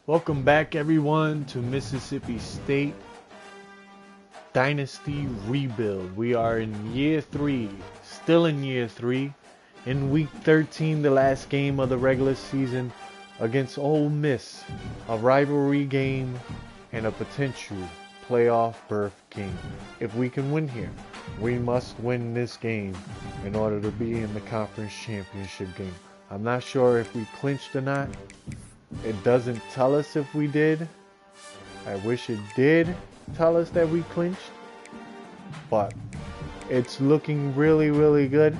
Welcome back, everyone, to Mississippi State Dynasty Rebuild. We are in year 3, still in year 3, in week 13, the last game of the regular season against Ole Miss, a rivalry game and a potential playoff berth game. If we can win here, we must win this game in order to be in the conference championship game. I'm not sure if we clinched or not. It doesn't tell us if we did. I wish it did tell us that we clinched. But it's looking really, really good.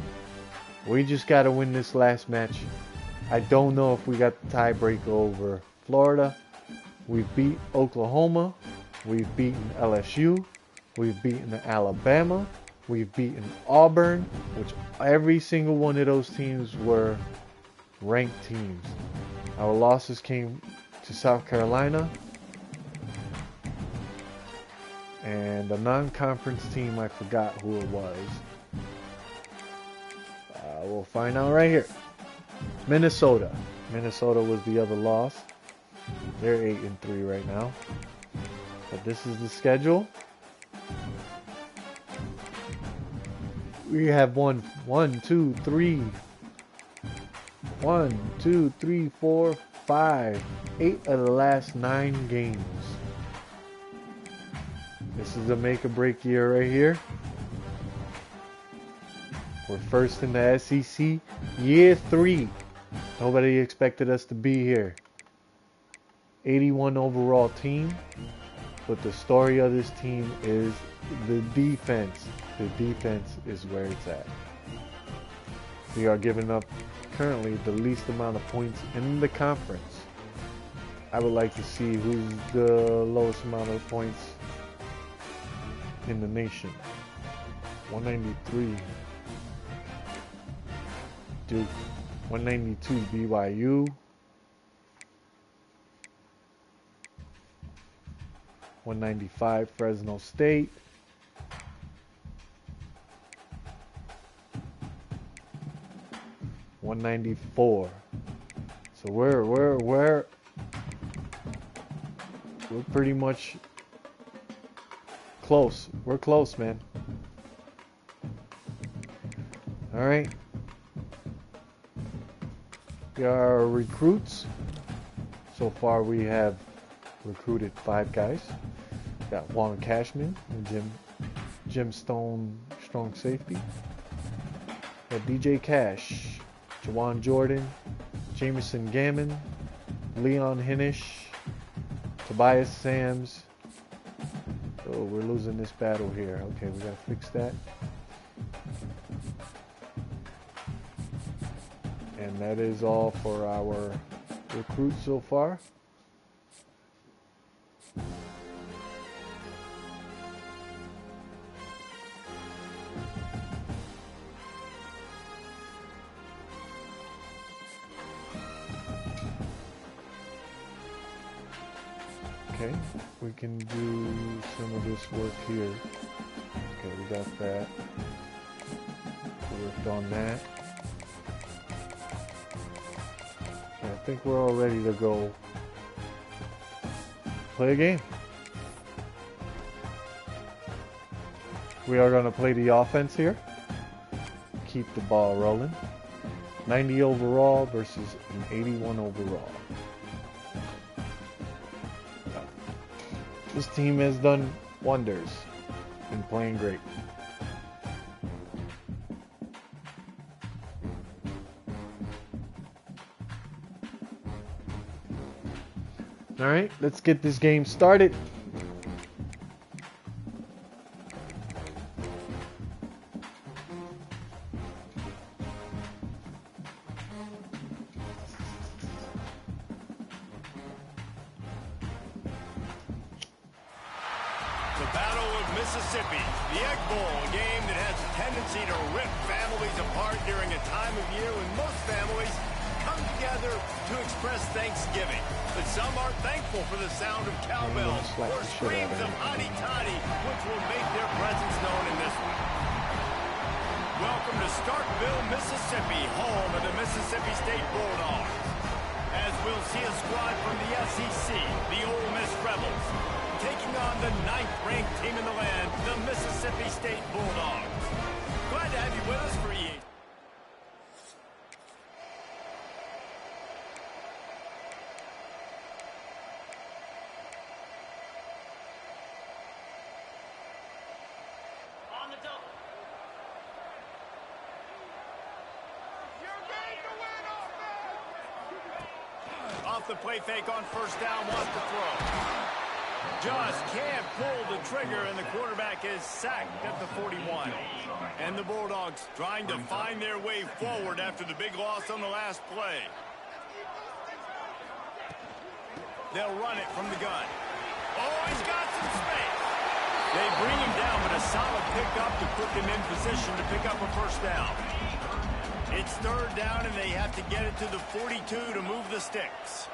We just got to win this last match. I don't know if we got the tiebreaker over Florida. We've beat Oklahoma. We've beaten LSU. We've beaten Alabama. We've beaten Auburn, which every single one of those teams were ranked teams. Our losses came to South Carolina and a non-conference team, I forgot who it was. We'll find out right here. Minnesota. Minnesota was the other loss. They're 8-3 right now. But this is the schedule. We have won 1, 2, 3, 4, 5, 8 of the last 9 games. This is a make or break year right here. We're first in the SEC, year 3. Nobody expected us to be here. 81 overall team, but the story of this team is the defense. The defense is where it's at. We are giving up currently the least amount of points in the conference. I would like to see who's the lowest amount of points in the nation. 193 Duke, 192 BYU, 195 Fresno State, 194. So we're pretty much close. We're close, man. All right. We are our recruits. So far, we have recruited 5 guys. Got Juan Cashman and Jim Stone, strong safety. Got DJ Cash, Jawan Jordan, Jameson Gammon, Leon Hinish, Tobias Sams. Oh, we're losing this battle here. Okay, we gotta fix that. And that is all for our recruits so far. Okay, we can do some of this work here. Okay, we got that. We worked on that. I think we're all ready to go play a game. We are going to play the offense here. Keep the ball rolling. 90 overall versus an 81 overall. This team has done wonders and playing great. All right, let's get this game started. The Battle of Mississippi, the Egg Bowl, a game that has a tendency to rip families apart during a time of year when most families come together to express Thanksgiving. But some are thankful for the sound of cowbells or screams of hotty toddy, which will make their presence known in this one. Welcome to Starkville, Mississippi, home of the Mississippi State Bulldogs. As we'll see a squad from the SEC, the Ole Miss Rebels, taking on the 9th-ranked team in the land, the Mississippi State Bulldogs. Glad to have you with us for EA. Off the play fake on first down, wants to throw. Just can't pull the trigger, and the quarterback is sacked at the 41. And the Bulldogs trying to find their way forward after the big loss on the last play. They'll run it from the gun. Oh, he's got some space. They bring him down, but a solid pickup to put them in position to pick up a first down. It's third down, and they have to get it to the 42 to move the sticks.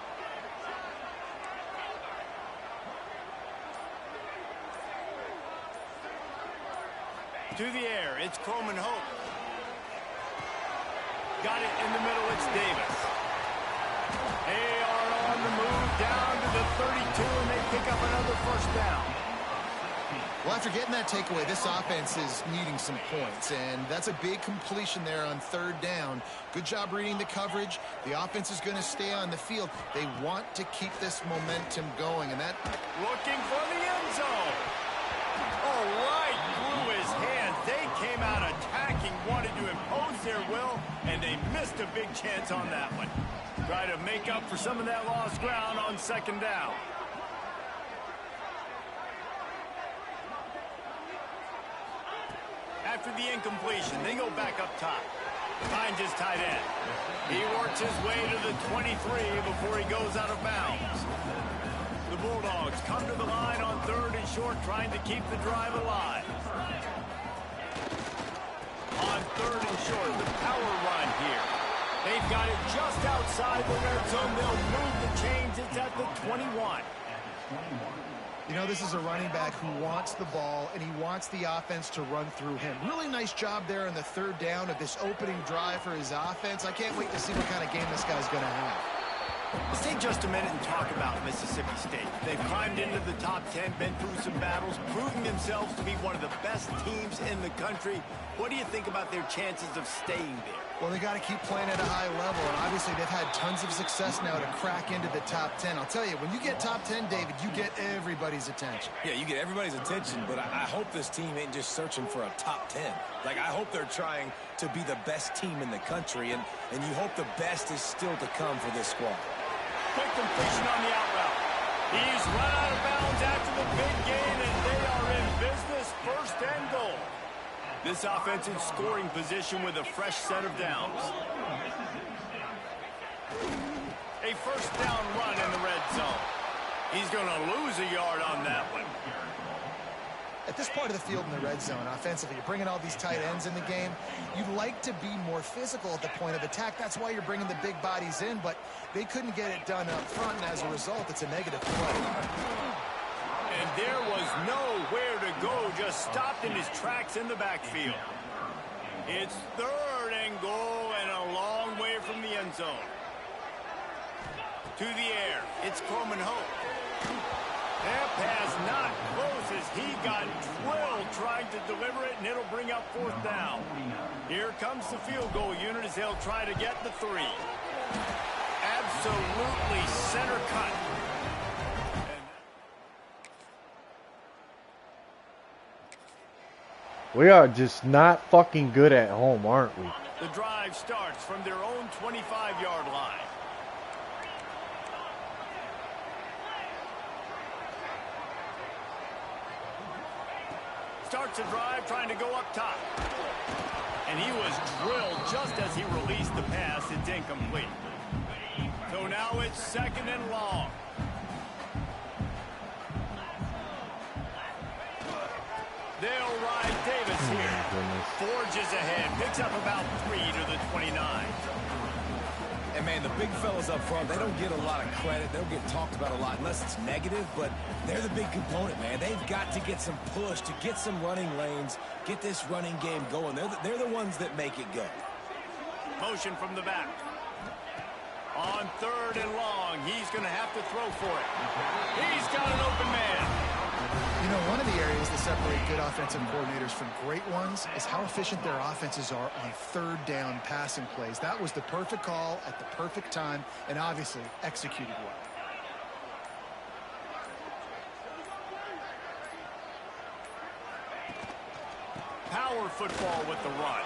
To the air, it's Coleman Hope. Got it in the middle, it's Davis. They are on the move down to the 32, and they pick up another first down. Well, after getting that takeaway, this offense is needing some points, and that's a big completion there on third down. Good job reading the coverage. The offense is going to stay on the field. They want to keep this momentum going, and that... Looking for the end zone. Oh, right through his hands. They came out attacking, wanted to impose their will, and they missed a big chance on that one. Try to make up for some of that lost ground on second down. After the incompletion, they go back up top. Finds his tight end. He works his way to the 23 before he goes out of bounds. The Bulldogs come to the line on third and short, trying to keep the drive alive. On third and short, the power run here. They've got it just outside the red zone. They'll move the chains. It's at the 21. You know, this is a running back who wants the ball, and he wants the offense to run through him. Really nice job there in the third down of this opening drive for his offense. I can't wait to see what kind of game this guy's going to have. Let's take just a minute and talk about Mississippi State. They've climbed into the top 10, been through some battles, proving themselves to be one of the best teams in the country. What do you think about their chances of staying there? Well, they got to keep playing at a high level, and obviously they've had tons of success now to crack into the top 10. I'll tell you, when you get top 10, David, you get everybody's attention. Yeah, you get everybody's attention, but I hope this team ain't just searching for a top 10. Like, I hope they're trying to be the best team in the country, and you hope the best is still to come for this squad. Quick completion on the out route. He's run out of bounds after the big gain, and they are in business, first and goal. This offense in scoring position with a fresh set of downs. A first down run in the red zone. He's going to lose a yard on that one. At this part of the field in the red zone, offensively, you're bringing all these tight ends in the game. You'd like to be more physical at the point of attack. That's why you're bringing the big bodies in, but they couldn't get it done up front, and as a result, it's a negative play. And there was nowhere to go, just stopped in his tracks in the backfield. It's third and goal and a long way from the end zone. To the air, it's Coleman Hope. That pass not close as he got drilled trying to deliver it, and it'll bring up fourth down. Here comes the field goal unit as they'll try to get the 3. Absolutely center cut. We are just not fucking good at home, aren't we? The drive starts from their own 25-yard line. Starts a drive trying to go up top. And he was drilled just as he released the pass. It's incomplete. So now it's second and long. They'll ride Davis here. Forges ahead. Picks up about 3 to the 29. And, man, the big fellas up front, they don't get a lot of credit. They don't get talked about a lot unless it's negative, but they're the big component, man. They've got to get some push, to get some running lanes, get this running game going. They're the ones that make it go. Motion from the back. On third and long, he's going to have to throw for it. He's got an open man. You know, one of the areas that separate good offensive coordinators from great ones is how efficient their offenses are on third down passing plays. That was the perfect call at the perfect time and obviously executed well. Power football with the run.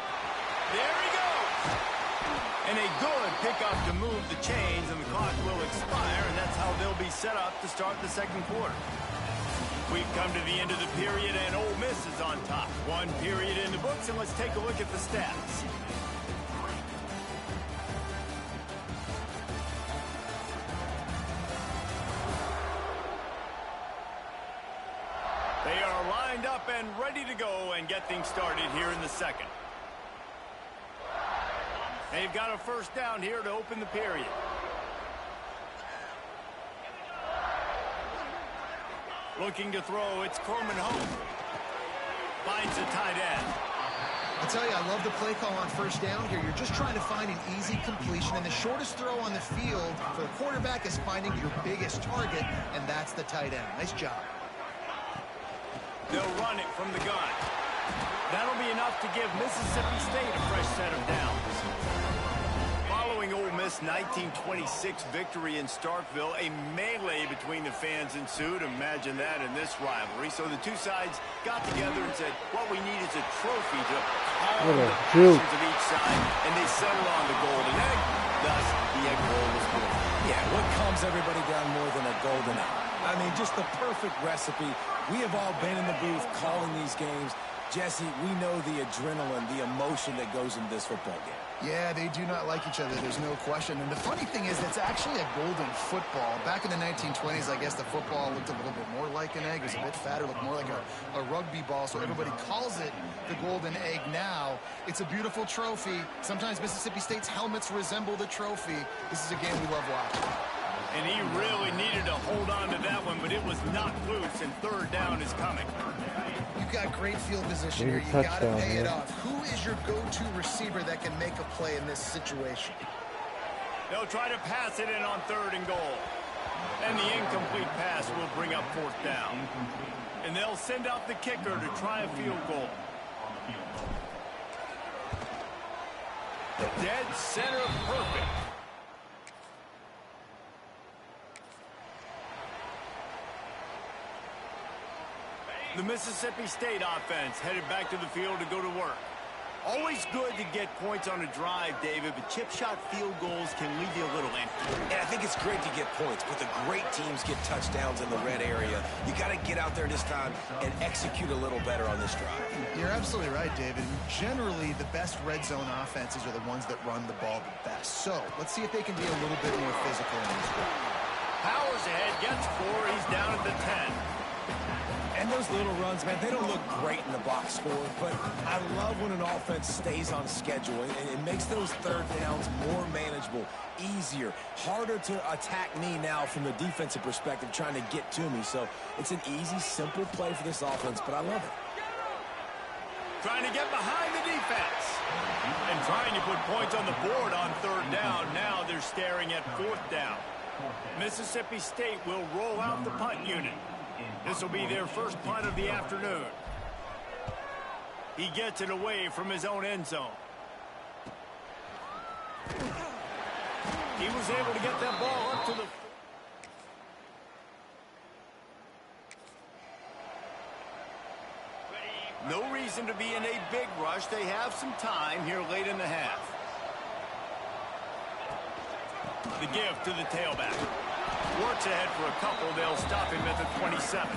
There he goes. And a good pickup to move the chains, and the clock will expire, and that's how they'll be set up to start the second quarter. We've come to the end of the period, and Ole Miss is on top. One period in the books, and let's take a look at the stats. They are lined up and ready to go and get things started here in the second. They've got a first down here to open the period. Looking to throw, it's Coleman home. Finds a tight end. I tell you, I love the play call on first down here. You're just trying to find an easy completion, and the shortest throw on the field for the quarterback is finding your biggest target, and that's the tight end. Nice job. They'll run it from the gun. That'll be enough to give Mississippi State a fresh set of downs. Following Ole Miss' 1926 victory in Starkville, a melee between the fans ensued. Imagine that in this rivalry. So the two sides got together and said, what we need is a trophy to calm the passions of each side, and they settled on the golden egg. Thus, the Egg Bowl was born. Yeah, what calms everybody down more than a golden egg? I mean, just the perfect recipe. We have all been in the booth calling these games. Jesse, we know the adrenaline, the emotion that goes into this football game. Yeah, they do not like each other, there's no question. And the funny thing is, it's actually a golden football. Back in the 1920s, I guess the football looked a little bit more like an egg. It was a bit fatter, looked more like a rugby ball, so everybody calls it the golden egg now. It's a beautiful trophy. Sometimes Mississippi State's helmets resemble the trophy. This is a game we love watching. And he really needed to hold on to that one, but it was knocked loose, and third down is coming. You've got great field position here. You got to pay it off. Who is your go-to receiver that can make a play in this situation? They'll try to pass it in on third and goal. And the incomplete pass will bring up fourth down. And they'll send out the kicker to try a field goal. Dead center perfect. The Mississippi State offense headed back to the field to go to work. Always good to get points on a drive, David, but chip shot field goals can leave you a little empty. And I think it's great to get points, but the great teams get touchdowns in the red area. You got to get out there this time and execute a little better on this drive. You're absolutely right, David. Generally, the best red zone offenses are the ones that run the ball the best. So let's see if they can be a little bit more physical in this one. Powers ahead, gets 4. He's down at the 10. And those little runs, man, they don't look great in the box score, but I love when an offense stays on schedule, and it makes those third downs more manageable, easier, harder to attack me now from the defensive perspective, trying to get to me. So it's an easy, simple play for this offense, but I love it. Trying to get behind the defense. And trying to put points on the board on third down. Now they're staring at fourth down. Mississippi State will roll out the punt unit. This will be their first punt of the afternoon. He gets it away from his own end zone. He was able to get that ball up to the... No reason to be in a big rush. They have some time here late in the half. The give to the tailback. Works ahead for a couple. They'll stop him at the 27.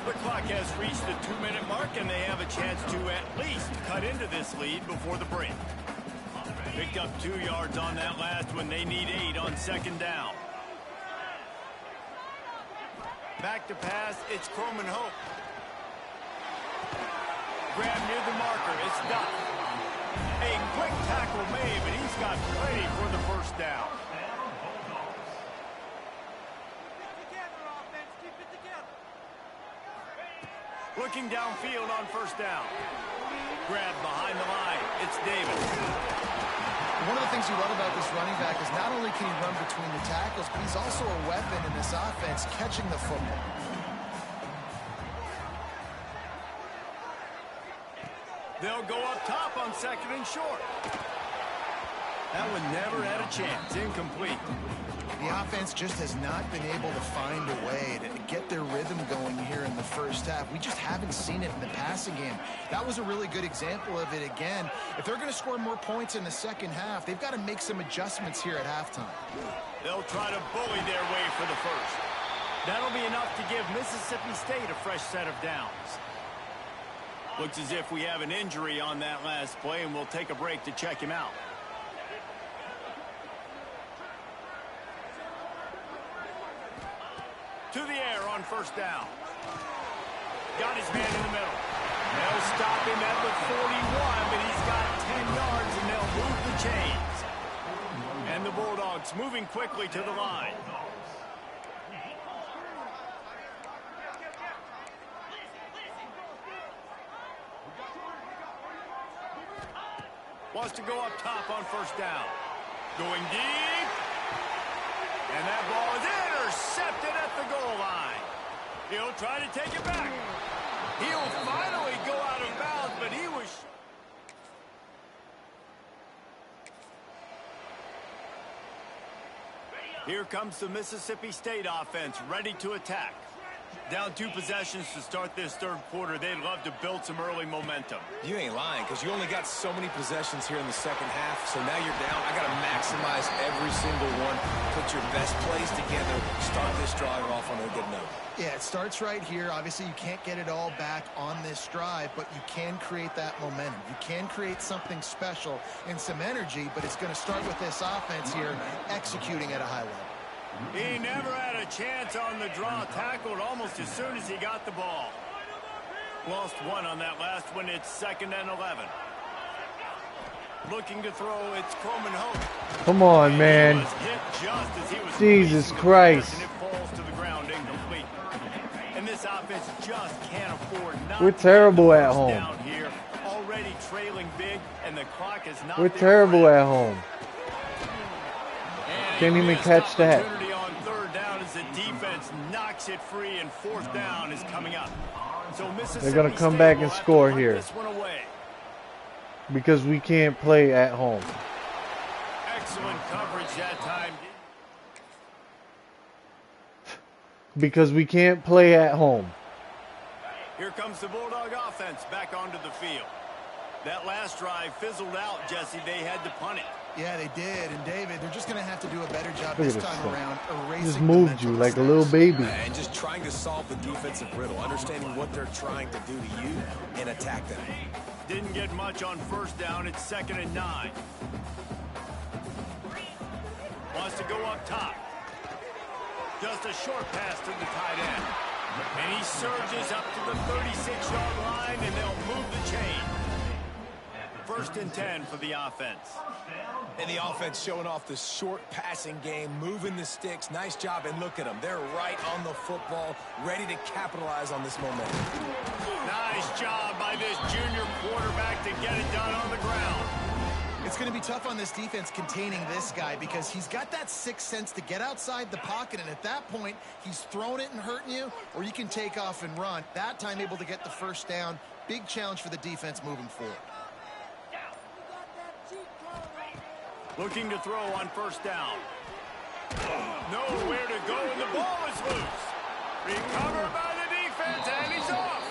The clock has reached the 2-minute mark, and they have a chance to at least cut into this lead before the break. Picked up 2 yards on that last one. They need 8 on second down. Back to pass. It's Coleman Hope. Grab near the marker. It's Duff. A quick tackle made, but he's got plenty for the first down. Looking downfield on first down. Grab behind the line. It's Davis. One of the things you love about this running back is not only can he run between the tackles, but he's also a weapon in this offense catching the football. They'll go up top on 2nd and short. That one never had a chance. Incomplete. The offense just has not been able to find a way to get their rhythm going here in the first half. We just haven't seen it in the passing game. That was a really good example of it again. If they're going to score more points in the second half, they've got to make some adjustments here at halftime. They'll try to bully their way for the first. That'll be enough to give Mississippi State a fresh set of downs. Looks as if we have an injury on that last play, and we'll take a break to check him out. To the air on 1st down. Got his man in the middle. They'll stop him at the 41, but he's got 10 yards, and they'll move the chains. And the Bulldogs moving quickly to the line. Wants to go up top on 1st down. Going deep. And that ball is intercepted at the goal line. He'll try to take it back. He'll finally go out of bounds, but he was... Here comes the Mississippi State offense, ready to attack. Down 2 possessions to start this 3rd quarter. They'd love to build some early momentum. You ain't lying, because you only got so many possessions here in the second half, so now you're down. I got to maximize every single one. Put your best plays together. Start this drive off on a good note. Yeah, it starts right here. Obviously, you can't get it all back on this drive, but you can create that momentum. You can create something special and some energy, but it's going to start with this offense here executing at a high level. He never had a chance on the draw, tackled almost as soon as he got the ball. Lost 1 on that last one. It's 2nd and 11. Looking to throw, it's Coleman Hope. Come on, man. Jesus Christ. And it falls to the ground incomplete. And this offense just can't afford not. We're terrible at home. Down here, already trailing big, and the clock is not. We're terrible at home. Can't even catch that. On 3rd down as the defense knocks it free, and 4th down is coming up. So they're going to come back and score here because we can't play at home. Excellent coverage that time. Because we can't play at home. Here comes the Bulldog offense back onto the field. That last drive fizzled out, Jesse. They had to punt it. Yeah, they did. And David, they're just going to have to do a better job this time around erasing. Just moved you like a little baby. And just trying to solve the defensive riddle, understanding what they're trying to do to you and attack them. Didn't get much on 1st down. It's 2nd and 9. Wants to go up top. Just a short pass to the tight end. And he surges up to the 36-yard line, and they'll move the chain. 1st and 10 for the offense. And the offense showing off the short passing game, moving the sticks. Nice job, and look at them. They're right on the football, ready to capitalize on this momentum. Nice job by this junior quarterback to get it done on the ground. It's going to be tough on this defense containing this guy because he's got that sixth sense to get outside the pocket, and at that point, he's throwing it and hurting you, or you can take off and run. That time able to get the 1st down. Big challenge for the defense moving forward. Looking to throw on 1st down. Nowhere to go, and the ball is loose. Recovered by the defense, and he's off.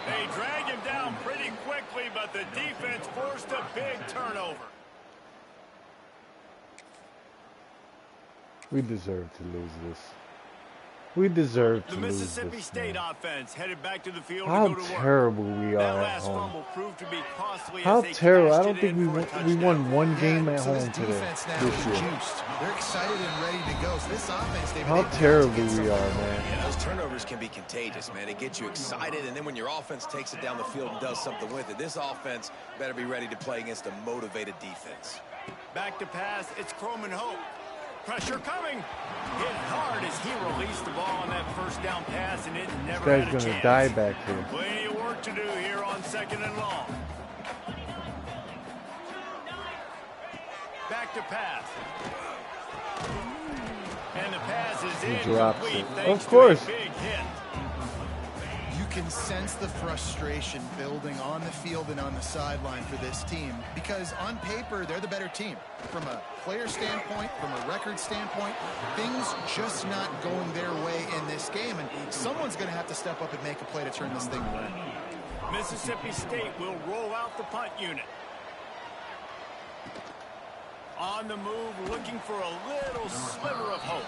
They drag him down pretty quickly, but the defense forced a big turnover. We deserve to lose this. We deserve to lose this. The Mississippi State offense headed back to the field How to go to work. terrible we are at last home. fumble proved to be costly. How as they terrible. I cashed don't it think in we won one game at so home this today. defense now This is year. juiced. They're excited and ready to go. So this offense, they've been How able to terrible get we some- are, man. Yeah, those turnovers can be contagious, man. It gets you excited, and then when your offense takes it down the field and does something with it, this offense better be ready to play against a motivated defense. Back to pass. It's Coleman Hope. Pressure coming. Hit hard as he released the ball on that 1st down pass, and it never This had guy's a gonna chance. die back here. Plenty of work to do here on 2nd and long. back to pass. And the pass is He incomplete. drops it. Thanks Of course. to a big hit. You can sense the frustration building on the field and on the sideline for this team because on paper, they're the better team. From a player standpoint, from a record standpoint, things just not going their way in this game, and someone's going to have to step up and make a play to turn this thing around. Mississippi State will roll out the punt unit. On the move, looking for a little sliver of hope.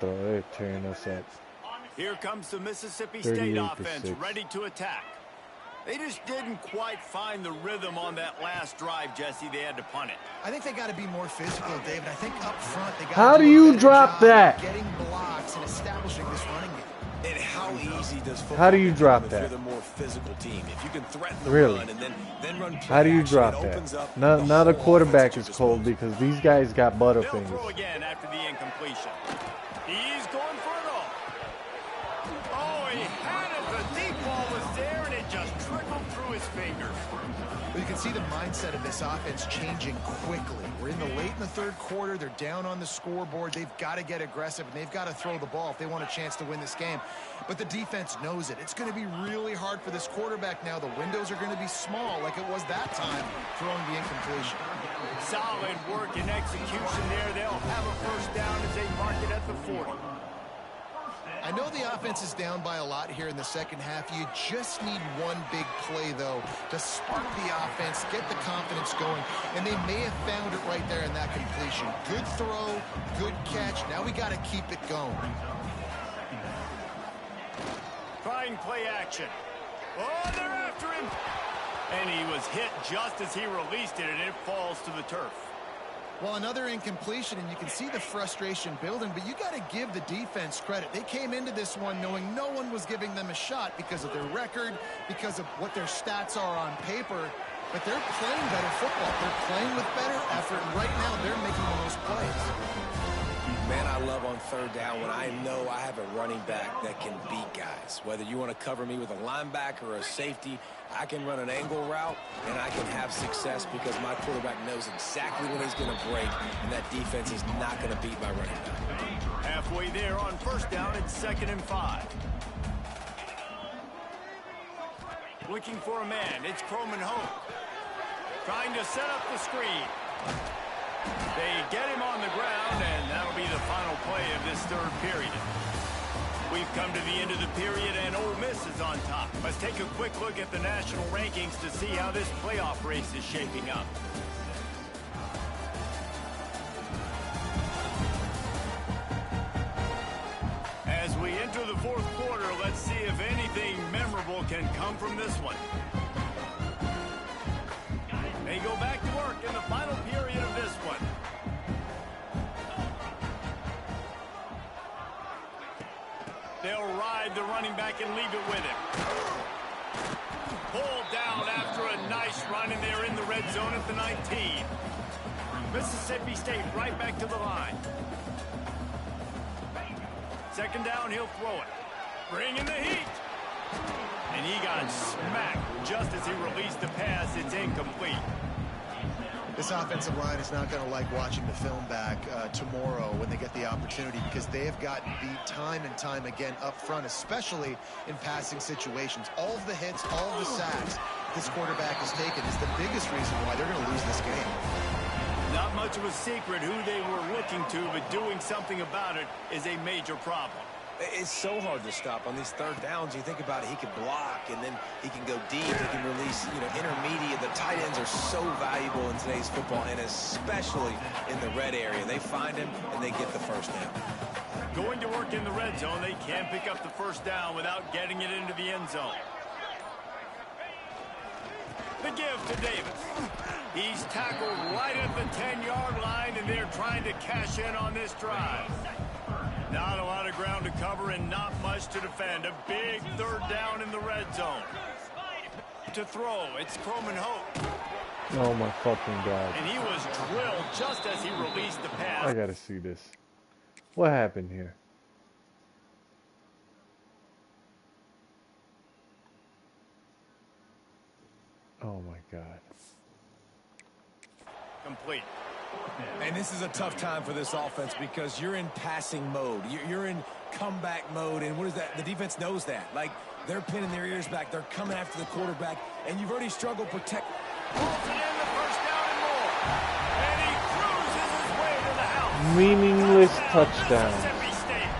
They're tearing us up. Here comes the Mississippi State offense, ready to attack. They just didn't quite find the rhythm on that last drive, Jesse. They had to punt it. I think they got to be more physical, David. I think up front they got How to do you drop that? getting blocks and establishing this running game. And how easy does football How do you drop become that? if you're the more physical team? If you can threaten the Really? run and then run play How do you action, drop it opens that? up Now the the whole quarterback is offensive cold disposal. because these guys got They'll butterfingers. throw again after the incompletion. He's going for it all. Oh, he had it. The deep ball was there, and it just trickled through his fingers. Well, you can see the mindset of this offense changing quickly. We're in the late in the third quarter. They're down on the scoreboard. They've got to get aggressive, and they've got to throw the ball if they want a chance to win this game. But the defense knows it. It's going to be really hard for this quarterback now. The windows are going to be small like it was that time throwing the incompletion. Solid work and execution there. They'll have a first down as they mark it at the 40. I know the offense is down by a lot here in the second half. You just need one big play, though, to spark the offense, get the confidence going, and they may have found it right there in that completion. Good throw, good catch. Now we got to keep it going. Trying play action. Oh, they're after him. And he was hit just as he released it, and it falls to the turf. Well, another incompletion, and you can see the frustration building, but you got to give the defense credit. They came into this one knowing no one was giving them a shot because of their record, because of what their stats are on paper, but they're playing better football. They're playing with better effort, and right now they're making the most plays. Man, I love on third down when I know I have a running back that can beat guys. Whether you want to cover me with a linebacker or a safety, I can run an angle route, and I can have success because my quarterback knows exactly when he's going to break, and that defense is not going to beat my running back. Halfway there on first down, it's 2nd and 5. Looking for a man, it's Croman Hope. Trying to set up the screen. They get him on the ground, and that'll be the final play of this third period. We've come to the end of the period, and Ole Miss is on top. Let's take a quick look at the national rankings to see how this playoff race is shaping up. As we enter the fourth quarter, let's see if anything memorable can come from this one. They go back to work in the final period of this one. They'll ride the running back and leave it with him. Pulled down after a nice run, and they're in the red zone at the 19. Mississippi State right back to the line. 2nd down, he'll throw it. Bringing the heat. And he got smacked just as he released the pass. It's incomplete. This offensive line is not going to like watching the film back tomorrow when they get the opportunity because they have gotten beat time and time again up front, especially in passing situations. All of the hits, all of the sacks this quarterback has taken is the biggest reason why they're going to lose this game. Not much of a secret who they were looking to, but doing something about it is a major problem. It's so hard to stop on these third downs. You think about it, he can block, and then he can go deep. He can release, intermediate. The tight ends are so valuable in today's football, and especially in the red area. They find him, and they get the first down. Going to work in the red zone, they can't pick up the first down without getting it into the end zone. The give to Davis. He's tackled right at the 10-yard line, and they're trying to cash in on this drive. Not a lot of ground to cover and not much to defend. A big third down in the red zone. To throw, it's Croman Hope. Oh my fucking God. And he was drilled just as he released the pass. I gotta see this. What happened here? Oh my God. complete. And this is a tough time for this offense because you're in passing mode. You're in comeback mode, and what is that? The defense knows that. Like, they're pinning their ears back. They're coming after the quarterback, and you've already struggled protect. Pulls it in the first down and more. And he cruises his way to the house. Meaningless touchdown. Mississippi State.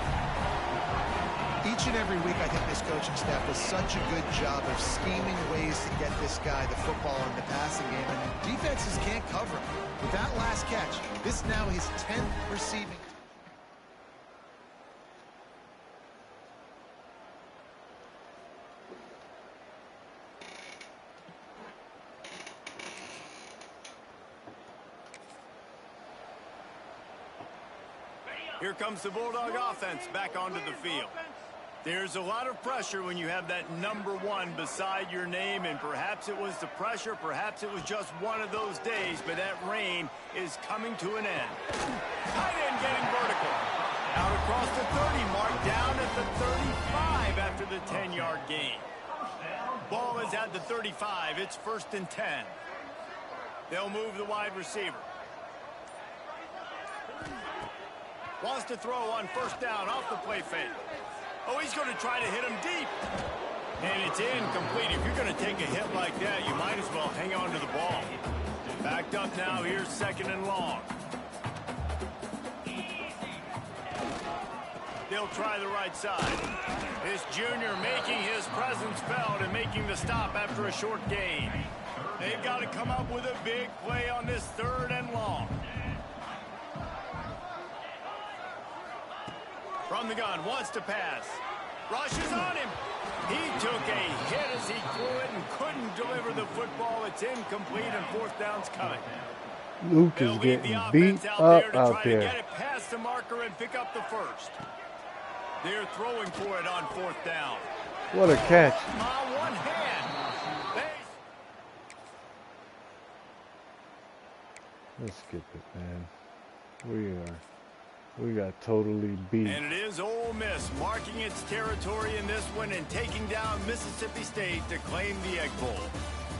Each and every week, I think this coaching staff does such a good job of scheming ways to get this guy the football in the passing game, and defenses can't cover him. With that last catch, this now his 10th receiving. Here comes the Bulldog offense back onto the field. There's a lot of pressure when you have that number 1 beside your name, and perhaps it was the pressure, perhaps it was just one of those days, but that rain is coming to an end. Tight end getting vertical. Out across the 30 mark, down at the 35 after the 10-yard gain. Ball is at the 35. It's 1st and 10. They'll move the wide receiver. Wants to throw on 1st down off the play fake. Oh, he's going to try to hit him deep. And it's incomplete. If you're going to take a hit like that, you might as well hang on to the ball. Backed up now. Here's 2nd and long. They'll try the right side. This junior making his presence felt and making the stop after a short gain. They've got to come up with a big play on this 3rd and long. From the gun, wants to pass. Rushes on him. He took a hit as he threw it and couldn't deliver the football. It's incomplete and 4th down's coming. Luke is getting beat up out there. Get it past the marker and pick up the 1st. They're throwing for it on 4th down. What a catch. On one hand. Let's skip it, man. We got totally beat. And it is Ole Miss marking its territory in this one and taking down Mississippi State to claim the Egg Bowl.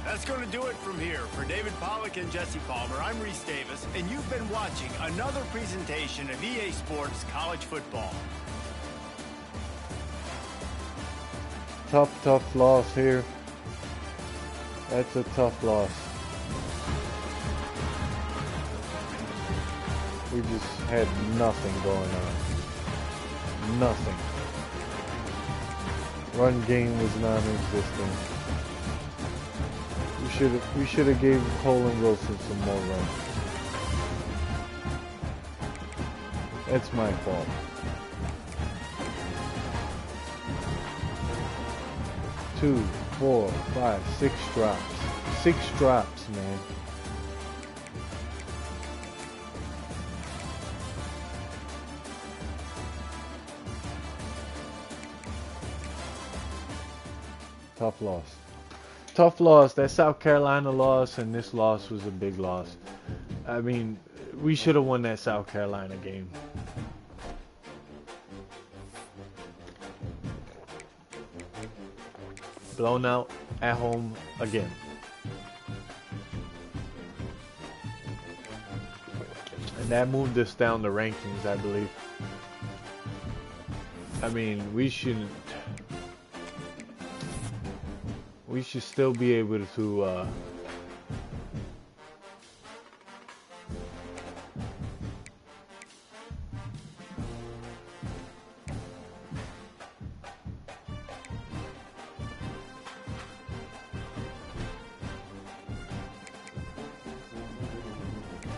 That's going to do it from here. For David Pollack and Jesse Palmer, I'm Reese Davis, and you've been watching another presentation of EA Sports College Football. Tough loss here. That's a tough loss. We just had nothing going on. Nothing. Run game was non-existent. We should have gave Colin Wilson some more run. That's my fault. Two, 4, 5, 6 drops. 6 drops, man. Tough loss. Tough loss. That South Carolina loss and this loss was a big loss. I mean, we should have won that South Carolina game. Blown out at home again. And that moved us down the rankings, I believe. I mean, we should still be able to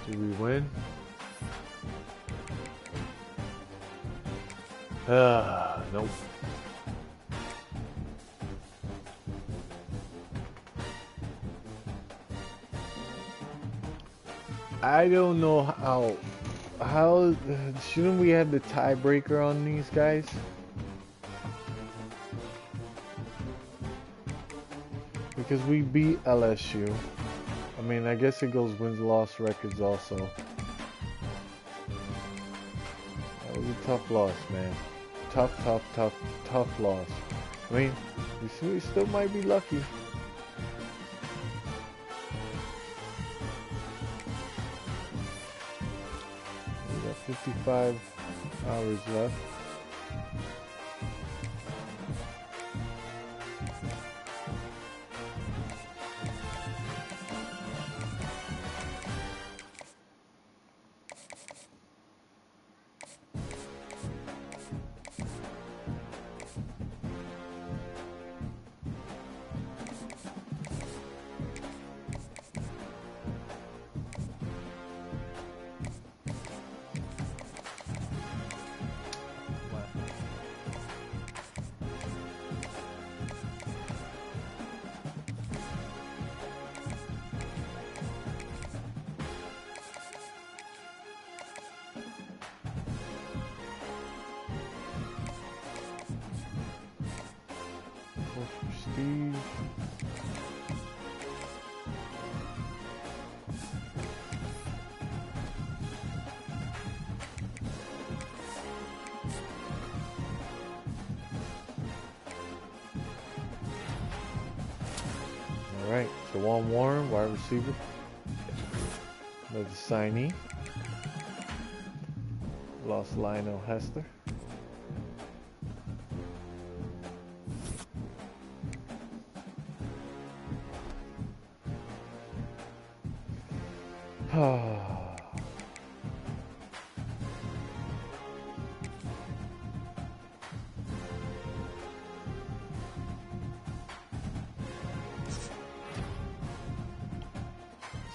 did we win? Nope. I don't know how shouldn't we have the tiebreaker on these guys? Because we beat LSU. I mean, I guess it goes wins-loss records also. That was a tough loss, man. Tough loss. I mean, we still might be lucky. Got 55 hours left. Prestige. All right, so Juan Warren, wide receiver. Another signee. Lost Lionel Hester.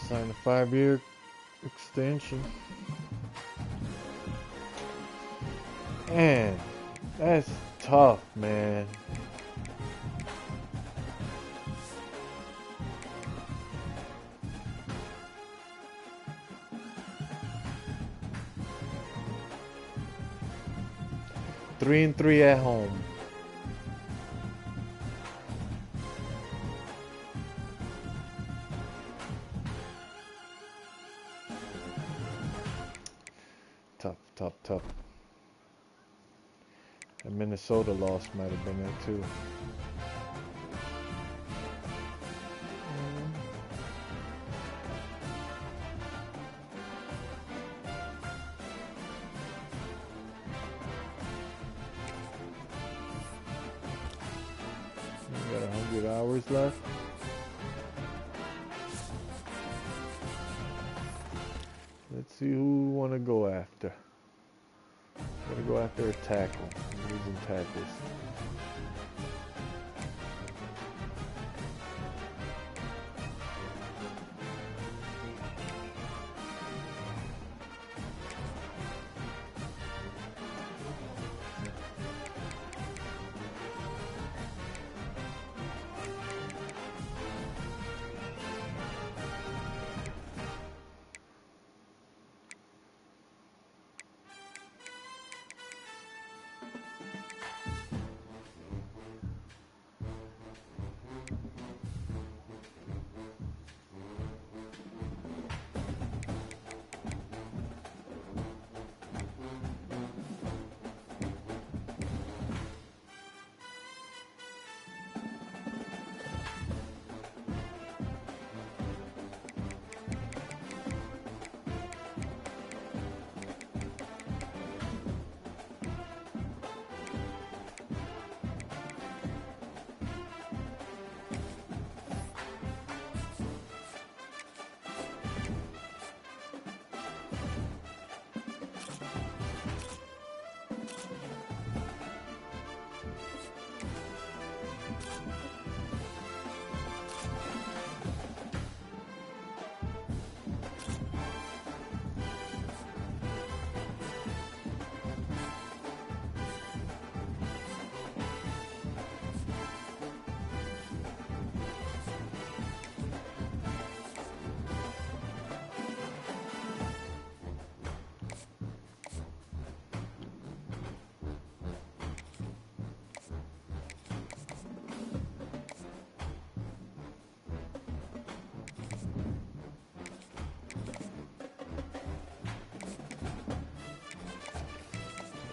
Sign a 5-year extension. Man, that's tough, man. Three and 3 at home. Tough. And Minnesota loss might have been there too. We got 100 hours left. Let's see who we want to go after. Gotta go after a tackle. I'm using tackles.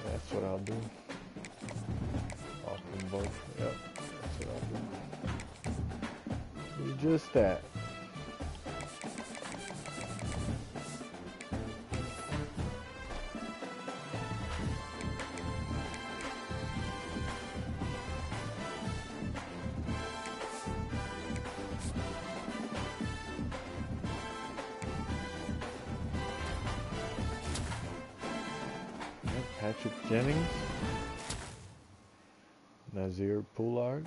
That's what I'll do. Off them both. Yep, that's what I'll do. Do just that. Patrick Jennings. Nazir Poulard.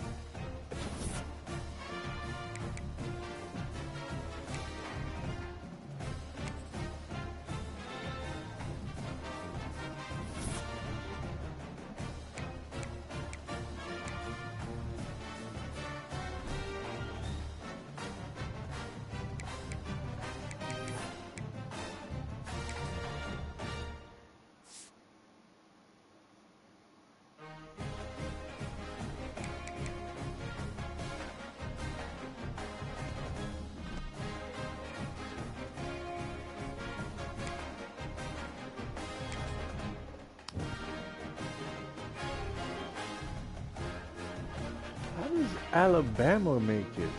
How does Alabama make it?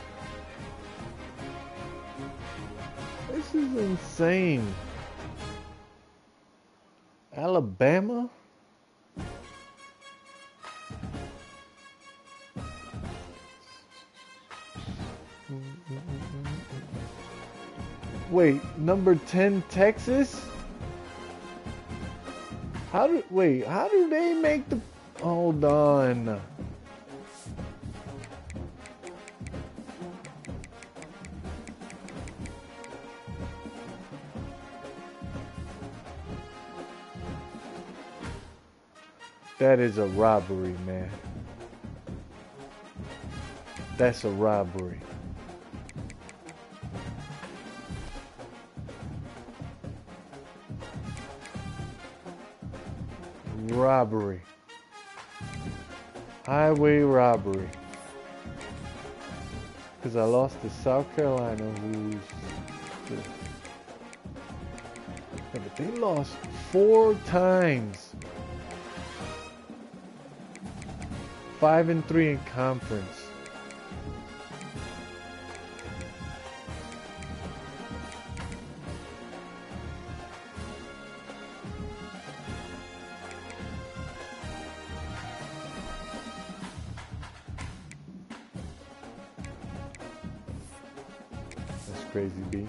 This is insane. Alabama? Wait, number 10 Texas? How do they make the... Hold on. That is a robbery, man. That's a robbery. Robbery. Highway robbery. Because I lost to South Carolina, who's... Yeah, but they lost 4 times. 5-3 in conference. That's crazy, B.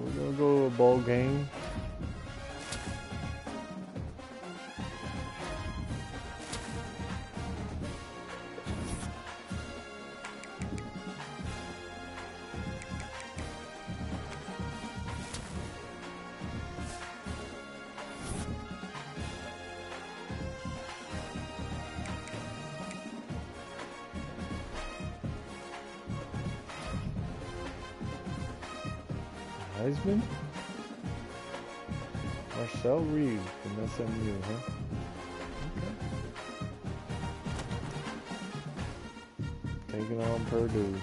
We're gonna go to a ball game. Heisman? Marcel Reed from SMU, huh? Okay. Taking on Purdue.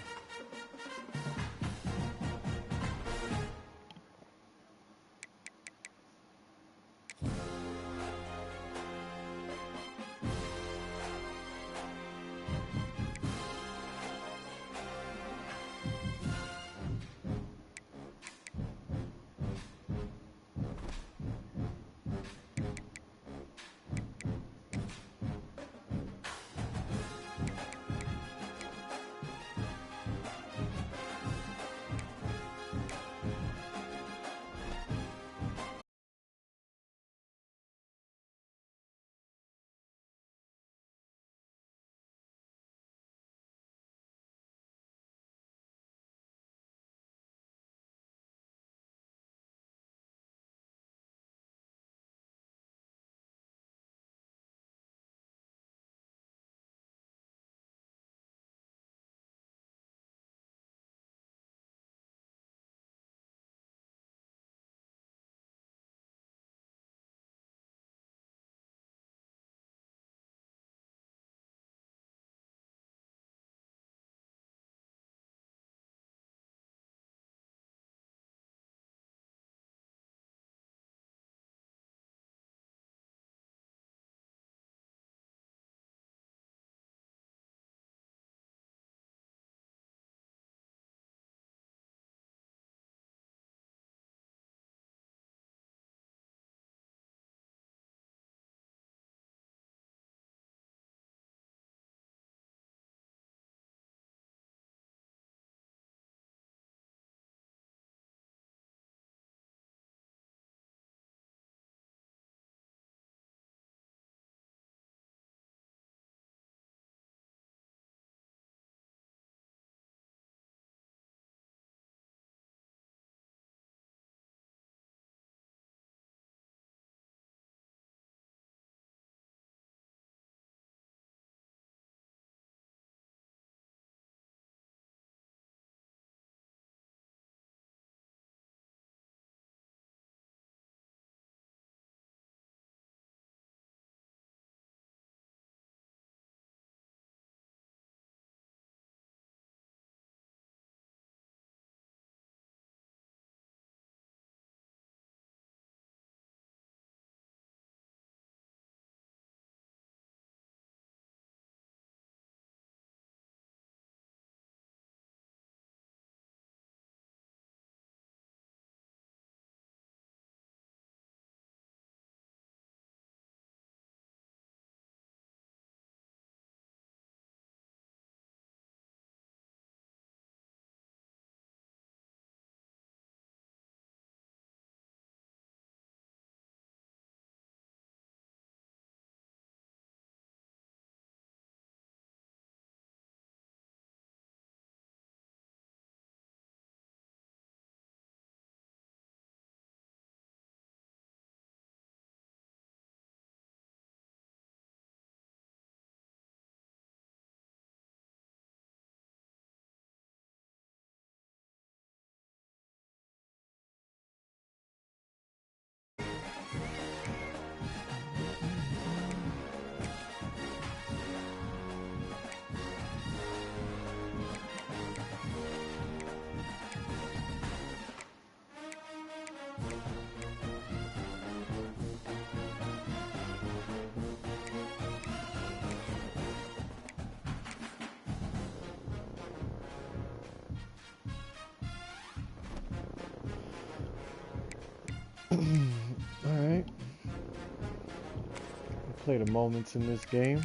Play the moments in this game.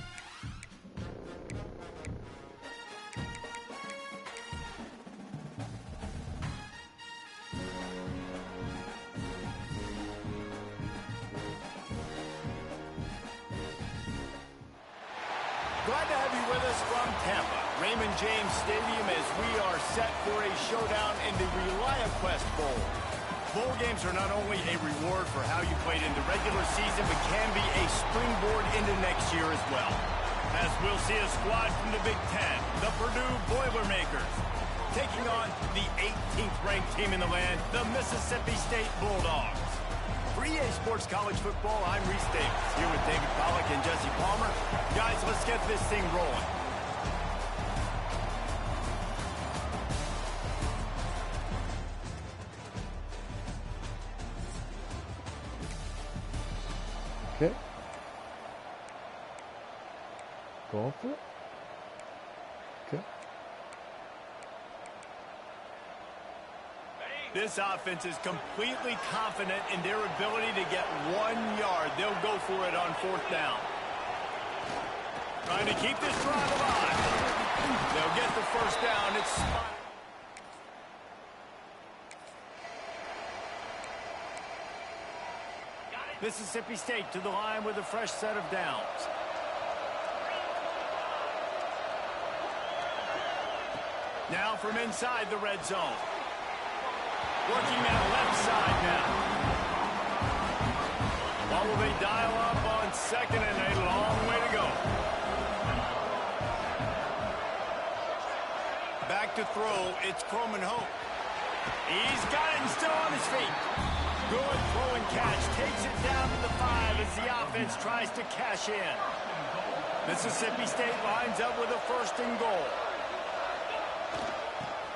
Glad to have you with us from Tampa, Raymond James Stadium, as we are set for a showdown in the ReliaQuest Bowl. Bowl games are not only a reward for how you played in the regular season, but can be a springboard into next year as well. As we'll see a squad from the Big Ten, the Purdue Boilermakers, taking on the 18th ranked team in the land, the Mississippi State Bulldogs. For EA Sports College Football, I'm Reese Davis, here with David Pollack and Jesse Palmer. Guys, let's get this thing rolling. Okay. Going for it. Okay. This offense is completely confident in their ability to get 1 yard. They'll go for it on 4th down. Trying to keep this drive alive. They'll get the 1st down. It's spot. Mississippi State to the line with a fresh set of downs. Now from inside the red zone. Working that left side now. What will they dial up on 2nd and a long way to go? Back to throw, it's Coleman Hope. He's got it and still on his feet. Good throw and catch, takes it down to the 5 as the offense tries to cash in. Mississippi State lines up with a 1st and goal.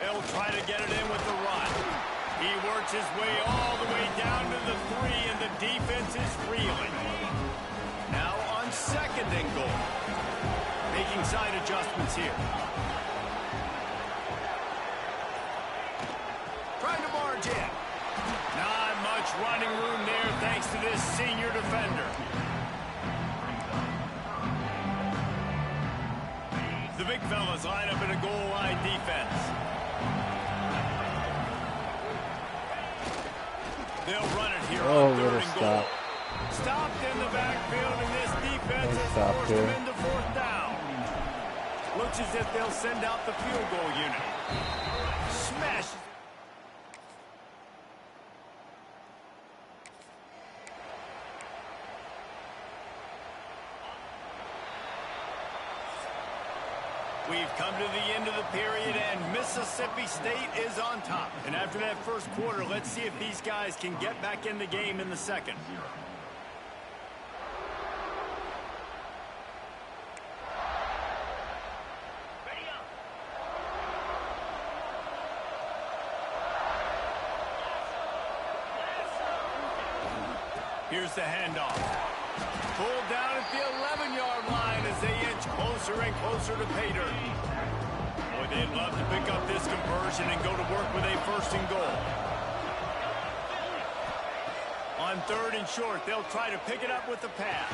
They'll try to get it in with the run. He works his way all the way down to the 3, and the defense is reeling. Now on 2nd and goal. Making side adjustments here. Trying to barge in. Not much running room there thanks to this senior defender. The big fellas line up in a goal line defense. They'll run it here on 3rd and goal. Stopped in the backfield, and this defense has forced them into 4th down. Looks as if they'll send out the field goal unit. Smashes. We've come to the end of the period, and Mississippi State is on top. And after that 1st quarter, let's see if these guys can get back in the game in the 2nd. Here's the handoff. Pulled down at the 11-yard line as they inch closer and closer to pay dirt. Boy, they'd love to pick up this conversion and go to work with a 1st and goal. On 3rd and short, they'll try to pick it up with the pass.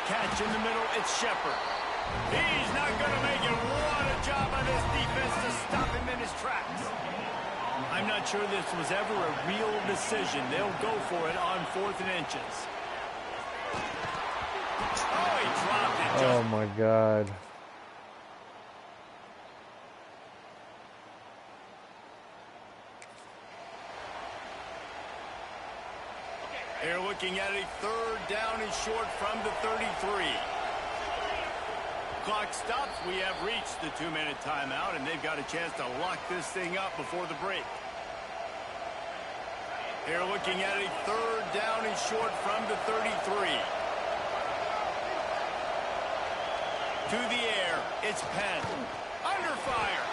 Catch in the middle, it's Shepard. He's not going to make it. What a job by this defense to stop him in his tracks. I'm not sure this was ever a real decision. They'll go for it on 4th and inches. Oh, he dropped it. Oh my God. They're looking at a 3rd down and short from the 33. Clock stops. We have reached the 2-minute timeout, and they've got a chance to lock this thing up before the break. They're looking at a 3rd down and short from the 33. To the air, it's Penn. Under fire.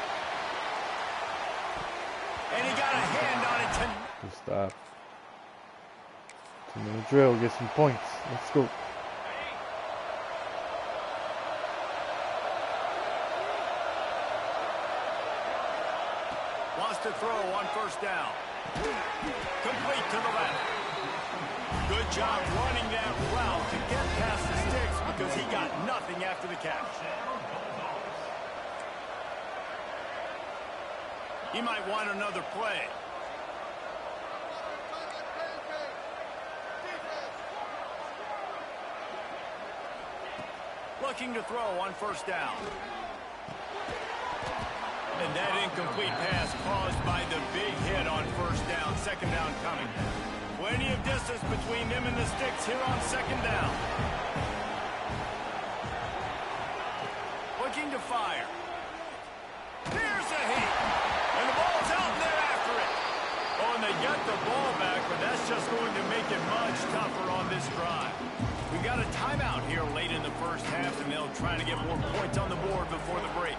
And he got a hand on it. Good stop. 2-minute drill, get some points. Let's go. Wants to throw on 1st down. Complete to the left. Good job running that route to get past the sticks because he got nothing after the catch. He might want another play. Looking to throw on first down. And that incomplete pass caused by the big hit on first down. Second down coming. Plenty of distance between them and the sticks here on second down. Looking to fire. Here's a hit. And the ball's out and they're after it. Oh, and they get the ball back, but that's just going to make it much tougher on this drive. We got a timeout here late in the first half, and they'll try to get more points on the board before the break.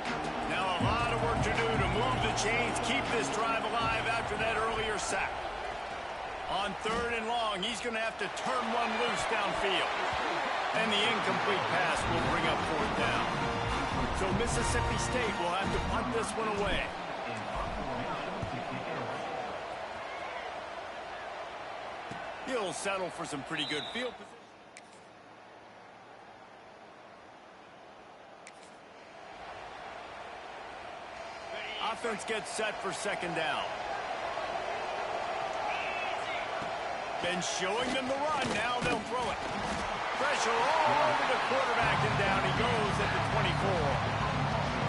Now a lot of work to do to move the chains, keep this drive alive after that earlier sack. On third and long, he's going to have to turn one loose downfield. And the incomplete pass will bring up fourth down. So Mississippi State will have to punt this one away. He'll settle for some pretty good field position. Offense gets set for second down. Been showing them the run. Now they'll throw it. Pressure all over the quarterback, and down he goes at the 24.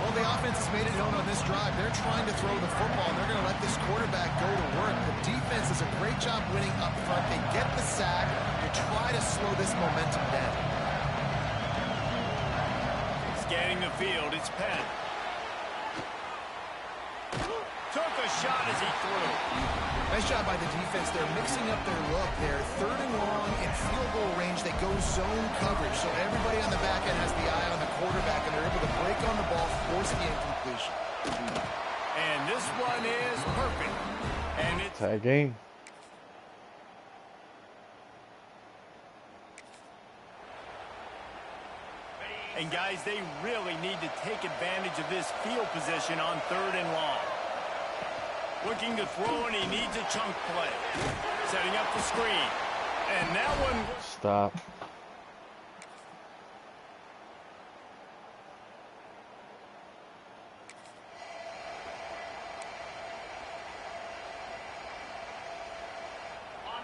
Well, the offense has made it known on this drive. They're trying to throw the football, and they're going to let this quarterback go to work. The defense does a great job winning up front. They get the sack to try to slow this momentum down. Scanning the field, it's Penn. Took a shot as he threw. Nice job by the defense. They're mixing up their look. They're third and long in field goal range. They go zone coverage, so everybody on the back end has the eye on the quarterback, and they're able to break on the ball, force the incompletion. And this one is perfect. And it's tie game. And guys, they really need to take advantage of this field position on third and long. Looking to throw, and he needs a chunk play. Setting up the screen. And that one... Stop.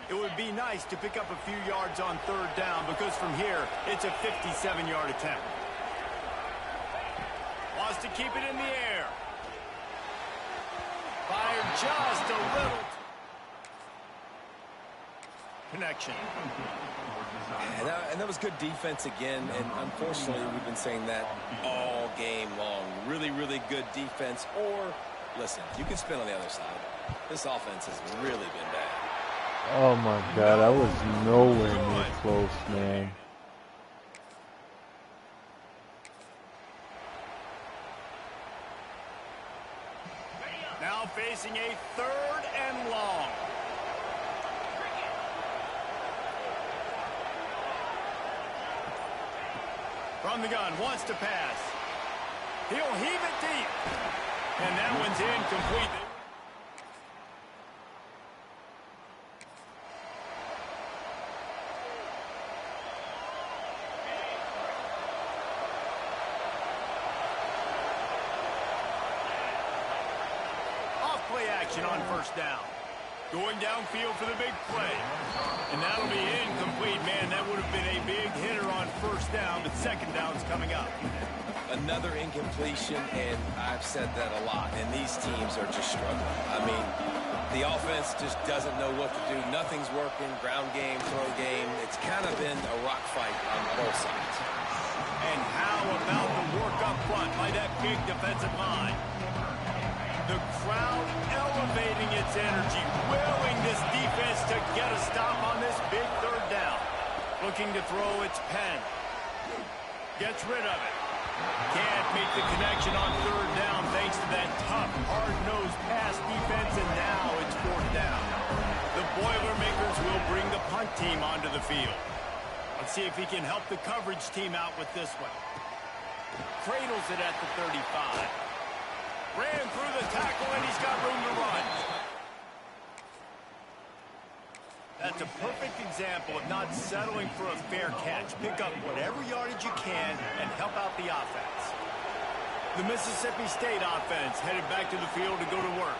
It would be nice to pick up a few yards on third down, because from here, it's a 57-yard attempt. Wants to keep it in the air. Fired just a little. Connection. And that was good defense again, and unfortunately, we've been saying that all game long. Really, really good defense. Or, listen, you can spin on the other side. This offense has really been bad. Oh my God, I was nowhere near close, man. Now facing a third and long. From the gun, wants to pass. He'll heave it deep. And that one's incomplete. Off-play action on first down. Going downfield for the big play. And that'll be incomplete. Man, that would have been a big hitter on first down, but second down's coming up. Another incompletion, and I've said that a lot, and these teams are just struggling. I mean, the offense just doesn't know what to do. Nothing's working. Ground game, throw game. It's kind of been a rock fight on both sides. And how about the work up front by that big defensive line? The crowd elevating its energy, willing this defense to get a stop on this big third down. Looking to throw, it's Penn. Gets rid of it. Can't make the connection on third down thanks to that tough, hard-nosed pass defense, and now it's fourth down. The Boilermakers will bring the punt team onto the field. Let's see if he can help the coverage team out with this one. Cradles it at the 35. Ran through the tackle, and he's got room to run. That's a perfect example of not settling for a fair catch. Pick up whatever yardage you can and help out the offense. The Mississippi State offense headed back to the field to go to work.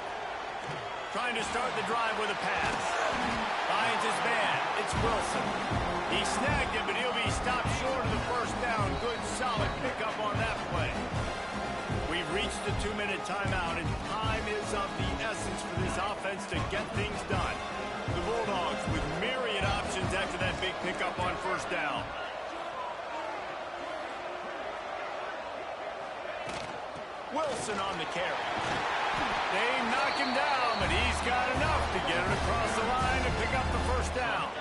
Trying to start the drive with a pass. Finds his man. It's Wilson. He snagged him, but he'll be stopped short of the first down. Good, solid pickup on that play. We've reached the 2-minute timeout, and time is of the essence for this offense to get things done. The Bulldogs with myriad options after that big pickup on first down. Wilson on the carry. They knock him down, but he's got enough to get it across the line and pick up the first down.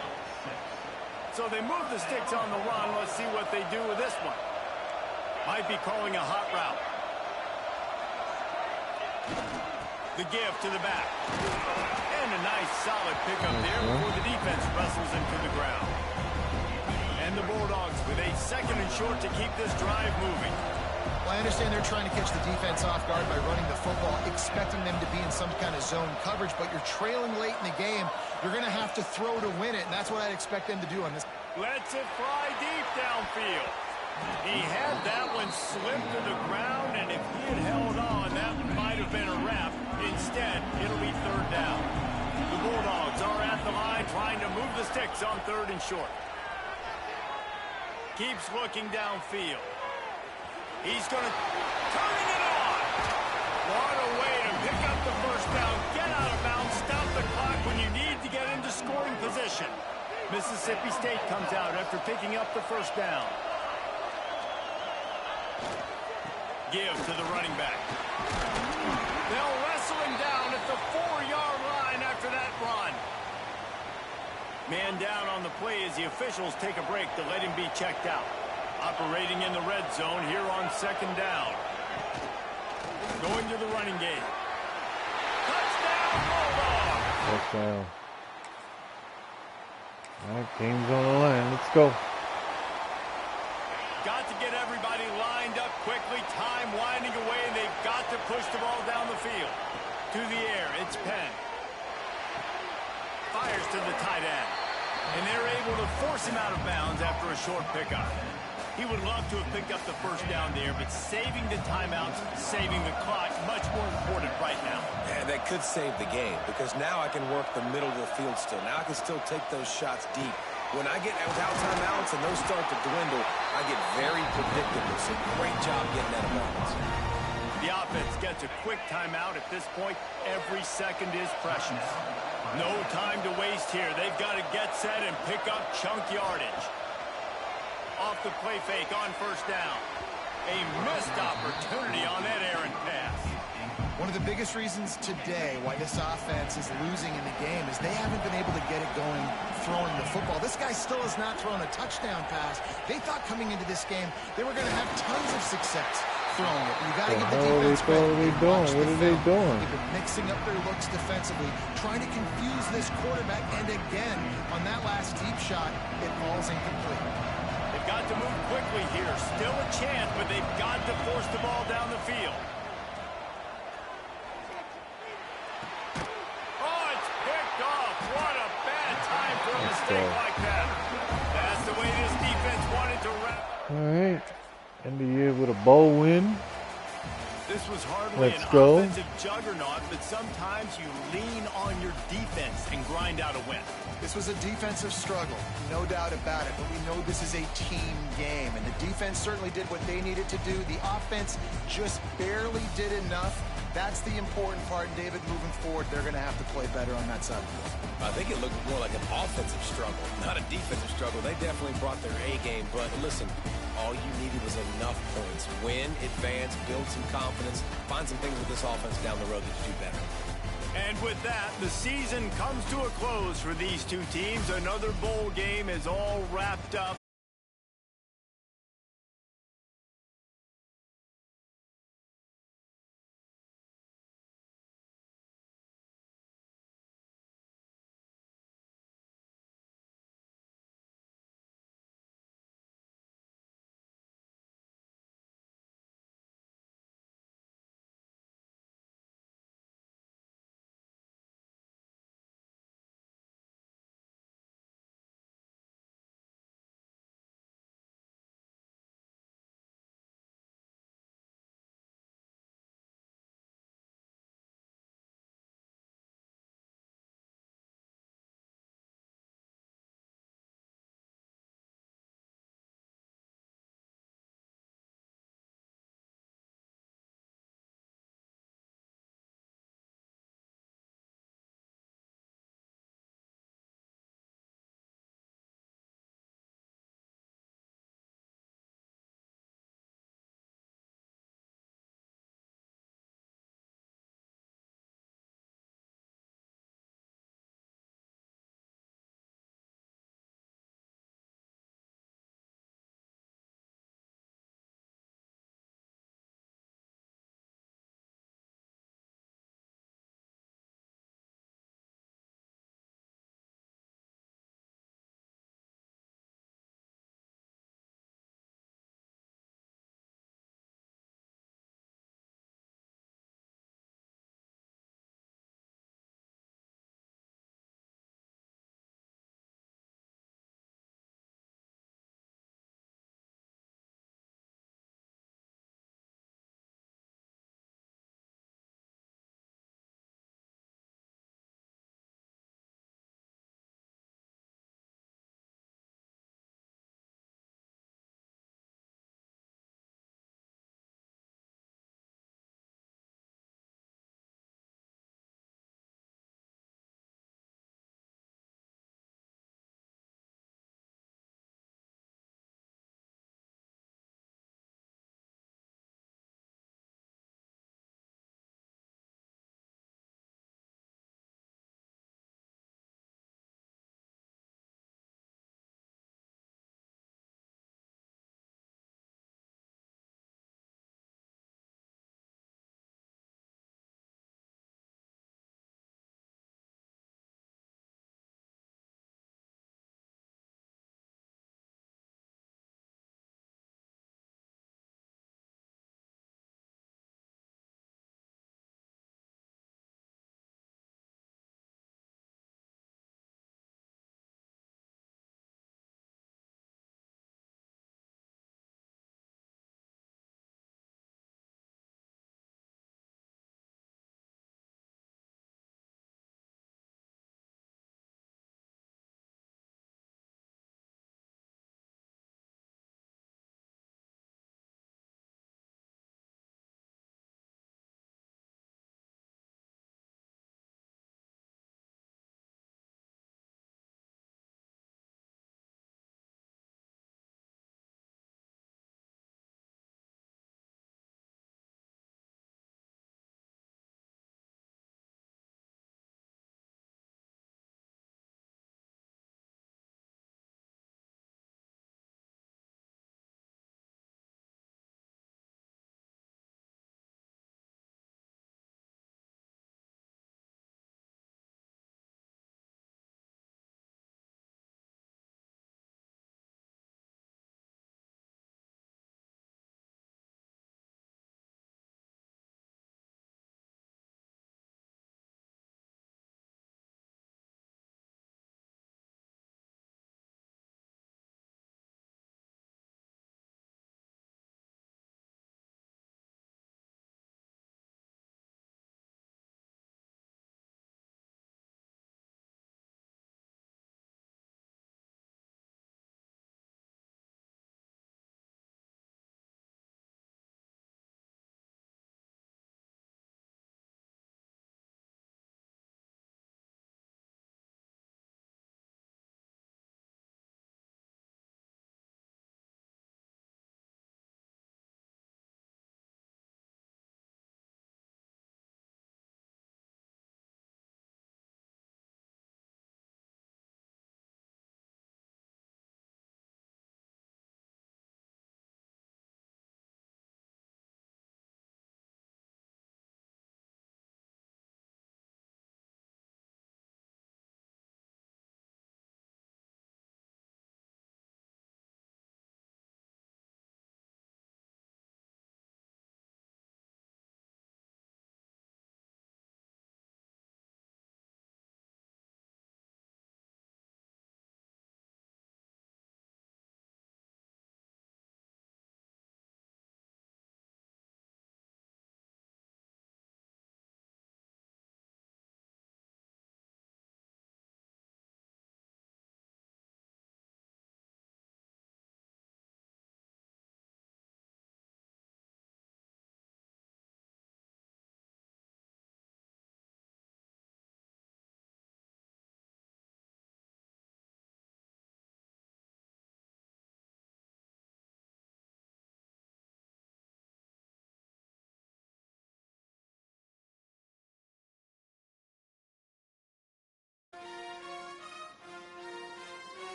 So they move the sticks on the run. Let's see what they do with this one. Might be calling a hot route. The give to the back. And a nice solid pickup there before the defense wrestles him to the ground. And the Bulldogs with a second and short to keep this drive moving. Well, I understand they're trying to catch the defense off guard by running the football, expecting them to be in some kind of zone coverage, but you're trailing late in the game. You're going to have to throw to win it, and that's what I'd expect them to do on this. Lets it fly deep downfield. He had that one slip to the ground, and if he had held on, that might have been a wrap. Instead, it'll be third down. The Bulldogs are at the line trying to move the sticks on third and short. Keeps looking downfield. He's going to turn it on. What a way to pick up the first down. Get out of bounds. Stop the clock when you need to get into scoring position. Mississippi State comes out after picking up the first down. Give to the running back. They'll wrestle him down at the 4-yard line after that run. Man down on the play as the officials take a break to let him be checked out. Operating in the red zone here on second down. Going to the running game. Touchdown, Bulldogs! Touchdown. All right, game's on the line. Let's go. Got to get everybody lined up quickly. Time winding away, and they've got to push the ball down the field. To the air, it's Penn. Fires to the tight end. And they're able to force him out of bounds after a short pickup. He would love to have picked up the first down there, but saving the timeouts, saving the clock, much more important right now. Yeah, that could save the game, because now I can work the middle of the field still. Now I can still take those shots deep. When I get without timeouts and those start to dwindle, I get very predictable. So great job getting out of bounds. The offense gets a quick timeout. At this point, every second is precious. No time to waste here. They've got to get set and pick up chunk yardage. Off the play fake on first down. A missed opportunity on that errant pass. One of the biggest reasons today why this offense is losing in the game is they haven't been able to get it going throwing the football. This guy still has not thrown a touchdown pass. They thought coming into this game they were going to have tons of success throwing it. You got to give the defense credit. What are they doing? They've been mixing up their looks defensively, trying to confuse this quarterback, and again, on that last deep shot, it falls incomplete. They've got to move quickly here. Still a chance, but they've got to force the ball down the field. Oh, it's picked off. What a bad time for a mistake like that. That's the way this defense wanted to wrap. All right. End the year with a bowl win. This was hardly Let's an go. offensive juggernaut, but sometimes you lean on your defense and grind out a win. This was a defensive struggle, no doubt about it, but we know this is a team game, and the defense certainly did what they needed to do. The offense just barely did enough. That's the important part, and David, moving forward, they're going to have to play better on that side of the ball. I think it looked more like an offensive struggle, not a defensive struggle. They definitely brought their A game, but listen, all you needed was enough points. Win, advance, build some confidence, find some things with this offense down the road that you do better. And with that, the season comes to a close for these two teams. Another bowl game is all wrapped up.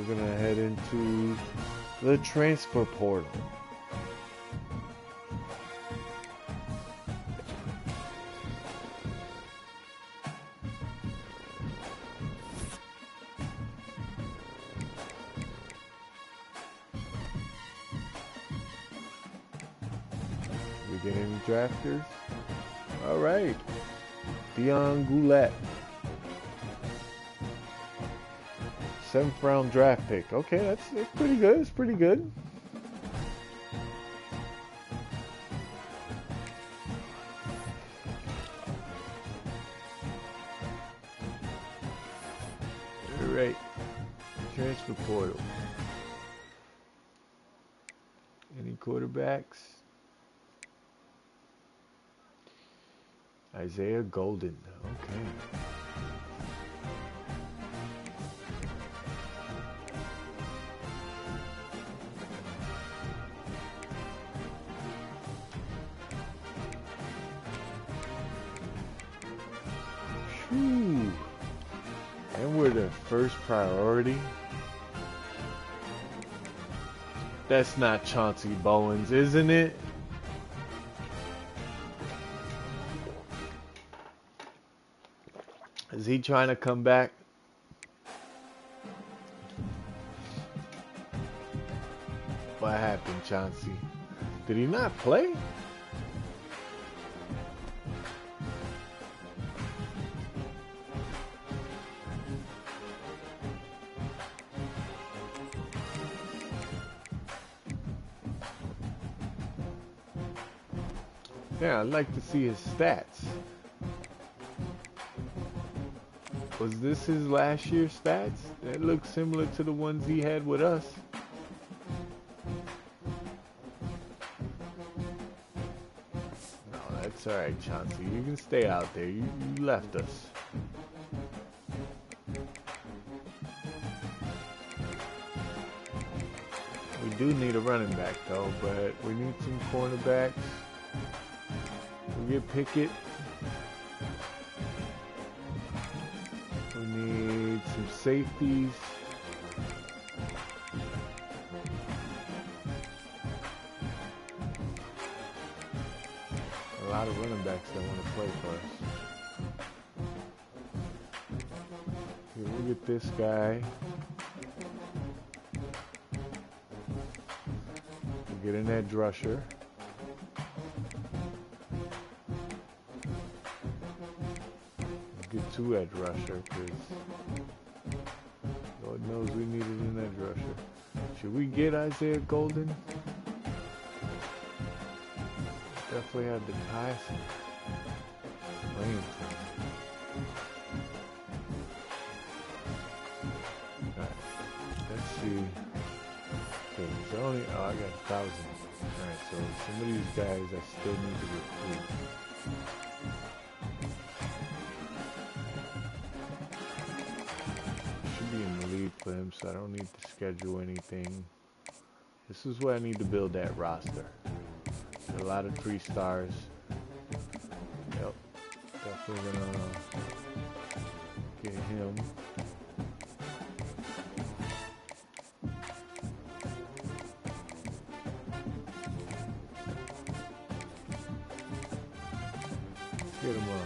we're gonna head into the transfer portal. We get any drafters? All right, Dion Goulet. 7th round draft pick. Okay, that's pretty good. It's pretty good. All right. Transfer portal. Any quarterbacks? Isaiah Golden. Okay. Whew. And we're the first priority. That's not Chauncey Bowens, isn't it? Is he trying to come back? What happened, Chauncey? Did he not play? Yeah, I'd like to see his stats. Was this his last year's stats? That looks similar to the ones he had with us. No, that's alright, Chauncey. You can stay out there. You left us. We do need a running back, though, but we need some cornerbacks. We get Pickett. We need some safeties. A lot of running backs that want to play for us. Here, we'll get this guy. We'll get an edge rusher. Get 2 edge rusher, because Lord knows we needed an edge rusher. Should we get Isaiah Golden? Definitely have the passing. Playing time. Alright, let's see. Okay, so only, oh, I got 1,000. Alright, so some of these guys I still need to recruit. In the lead for him, so I don't need to schedule anything. This is where I need to build that roster. A lot of 3 stars. Yep, definitely gonna get him. Let's get him on.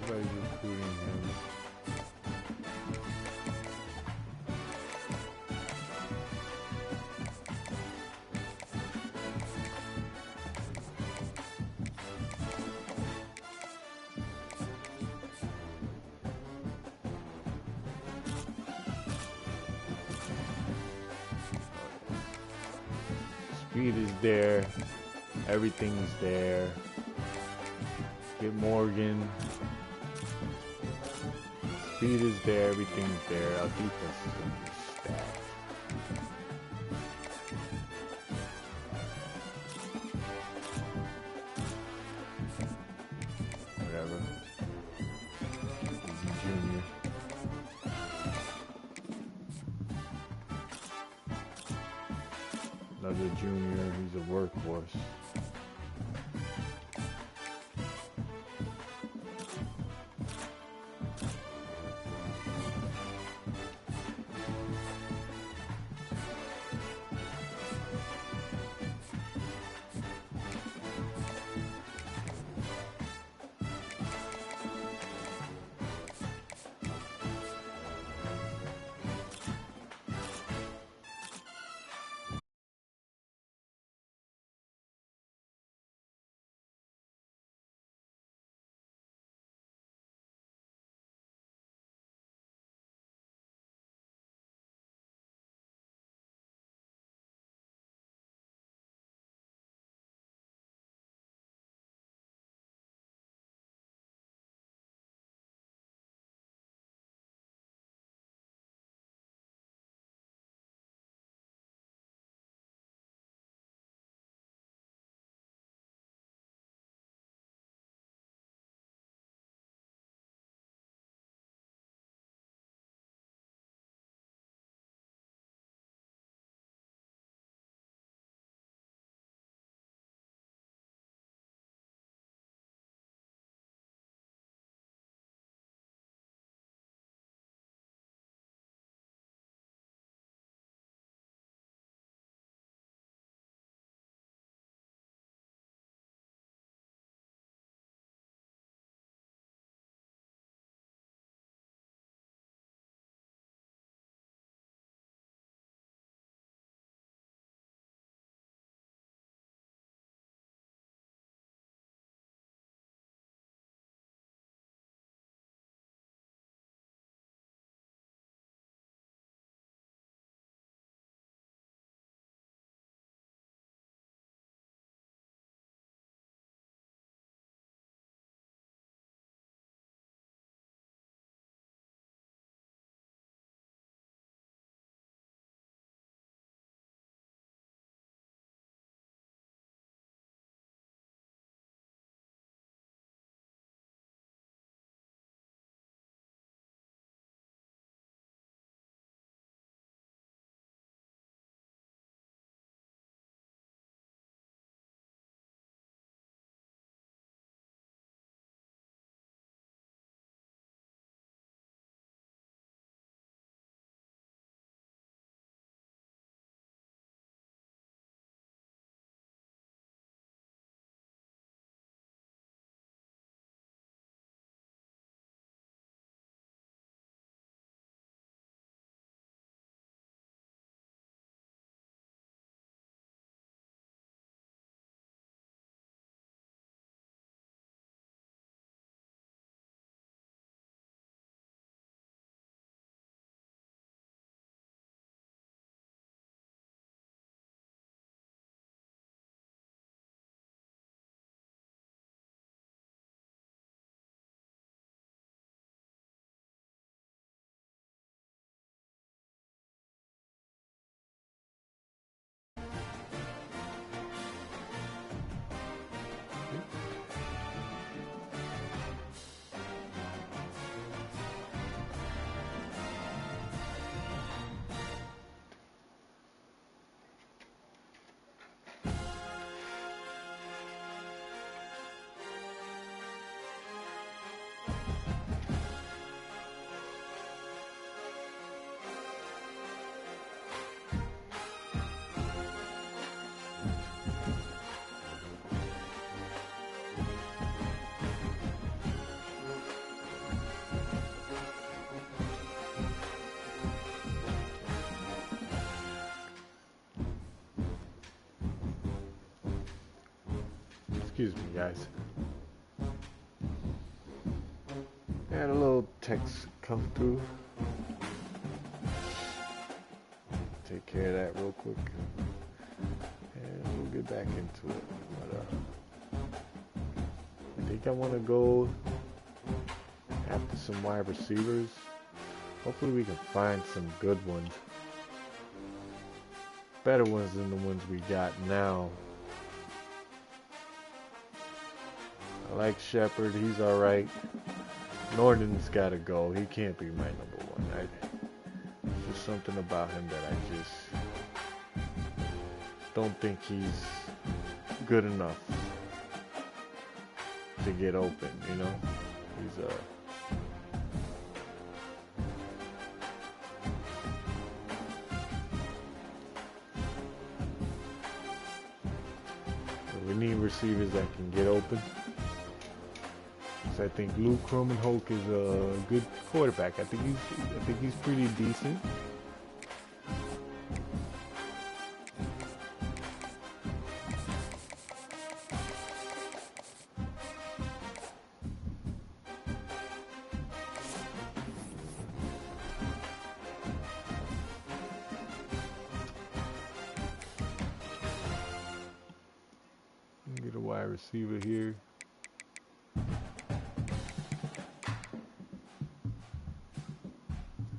Nobody's recruiting him. Speed is there. Everything's there. Get Morgan. Speed is there. Everything's there. Our defense is going to be stacked. Another junior. He's a workhorse. Excuse me, guys. Had a little text come through. Take care of that real quick. And we'll get back into it. But, I think I want to go after some wide receivers. Hopefully we can find some good ones. Better ones than the ones we got now. I like Shepard, he's alright. Norton's gotta go. He can't be my number one. There's something about him that just don't think he's good enough to get open, you know? He's we need receivers that can get open. So I think Luke Kromenhoek is a good quarterback. I think he's pretty decent. Get a wide receiver here.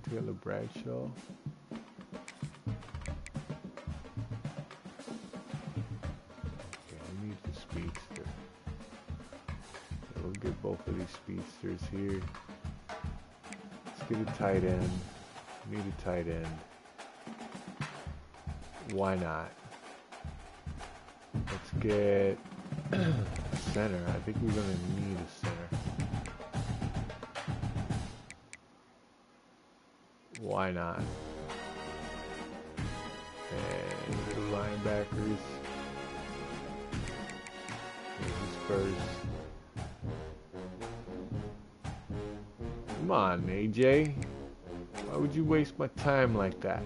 Taylor Bradshaw. Okay, I need the speedster. We'll get both of these speedsters here. Let's get a tight end. Need a tight end. Why not? Let's get a center. I think we're gonna need a center. Why not? And little linebackers. Here's first. Come on, AJ. Why would you waste my time like that?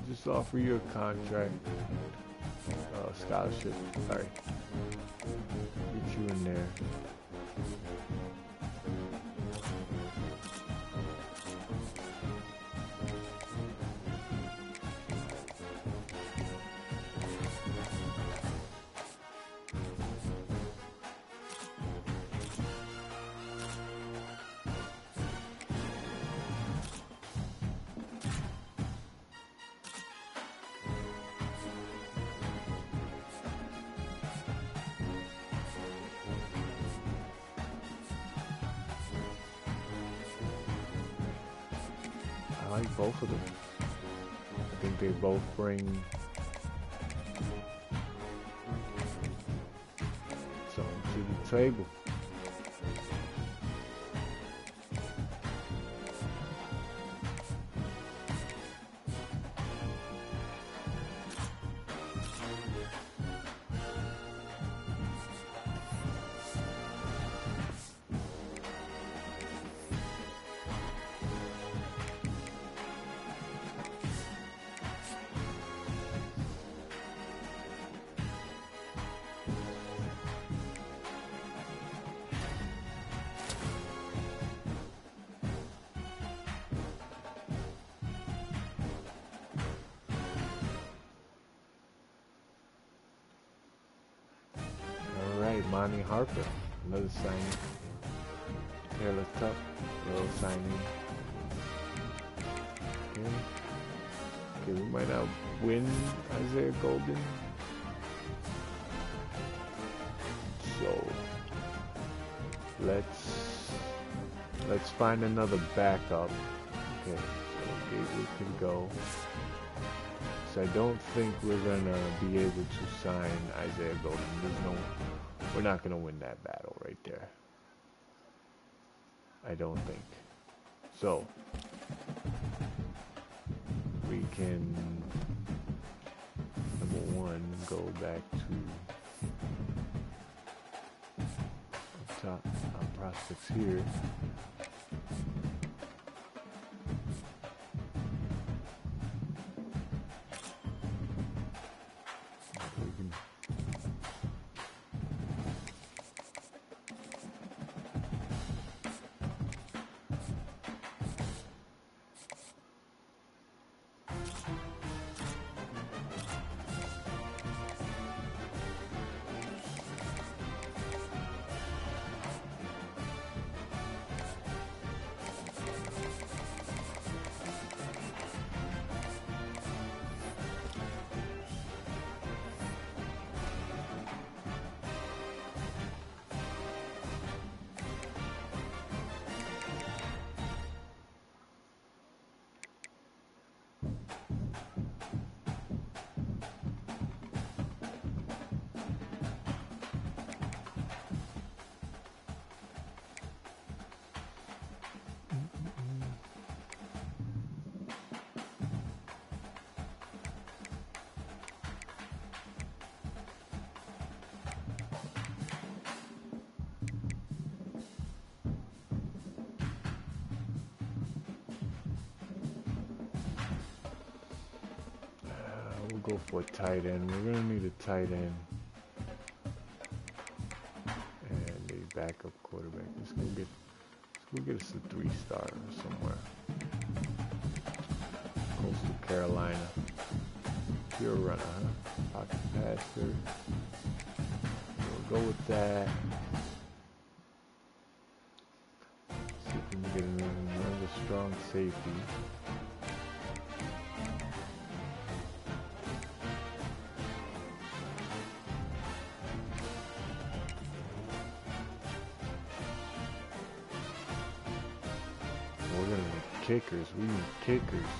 Just offer you a contract, scholarship. Sorry, get you in there. I like both of them. I think they both bring something to the table. Monty Harper, another signing. Taylor Tuck, little signing. Okay, we might not win Isaiah Golden. So let's find another backup. Okay, so Gabriel could go. So I don't think we're gonna be able to sign Isaiah Golden. We're not gonna win that battle right there. I don't think. So we can, number one, go back to top prospects here. We'll go for a tight end. We're gonna need a tight end and a backup quarterback. Let's go get us a 3-star somewhere. Coastal Carolina. Pure runner, huh? Pocket passer. We'll go with that. See if we can get another strong safety. We're gonna need kickers. We need kickers.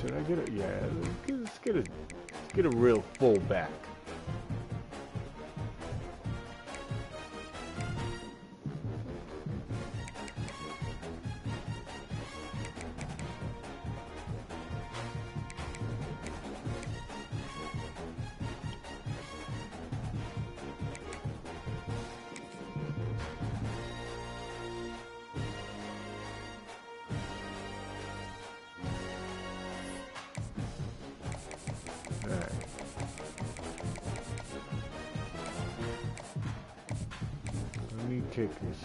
Should I get it? Yeah, let's get a real fullback. Kickers.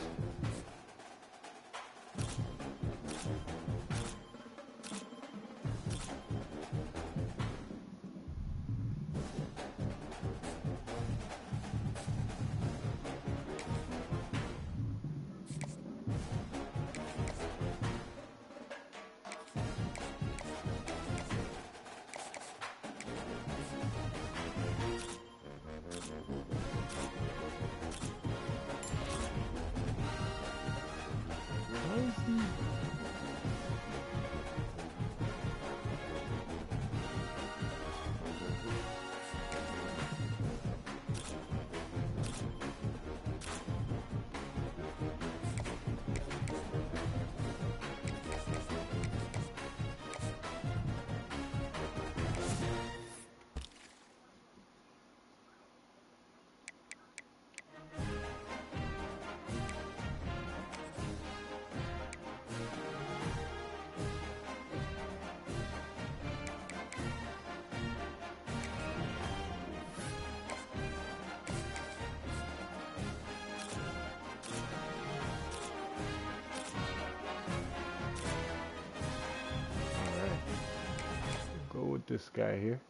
With this guy here,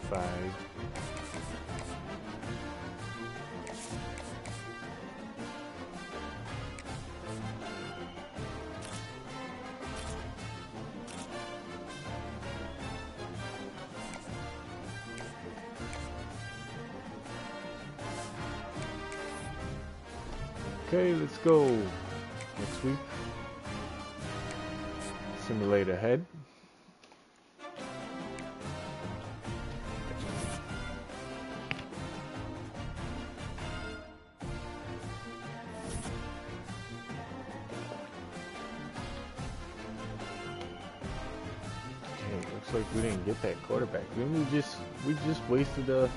25. Okay, let's go. Next week. Simulate ahead. Okay, looks like we didn't get that quarterback. Then we just wasted the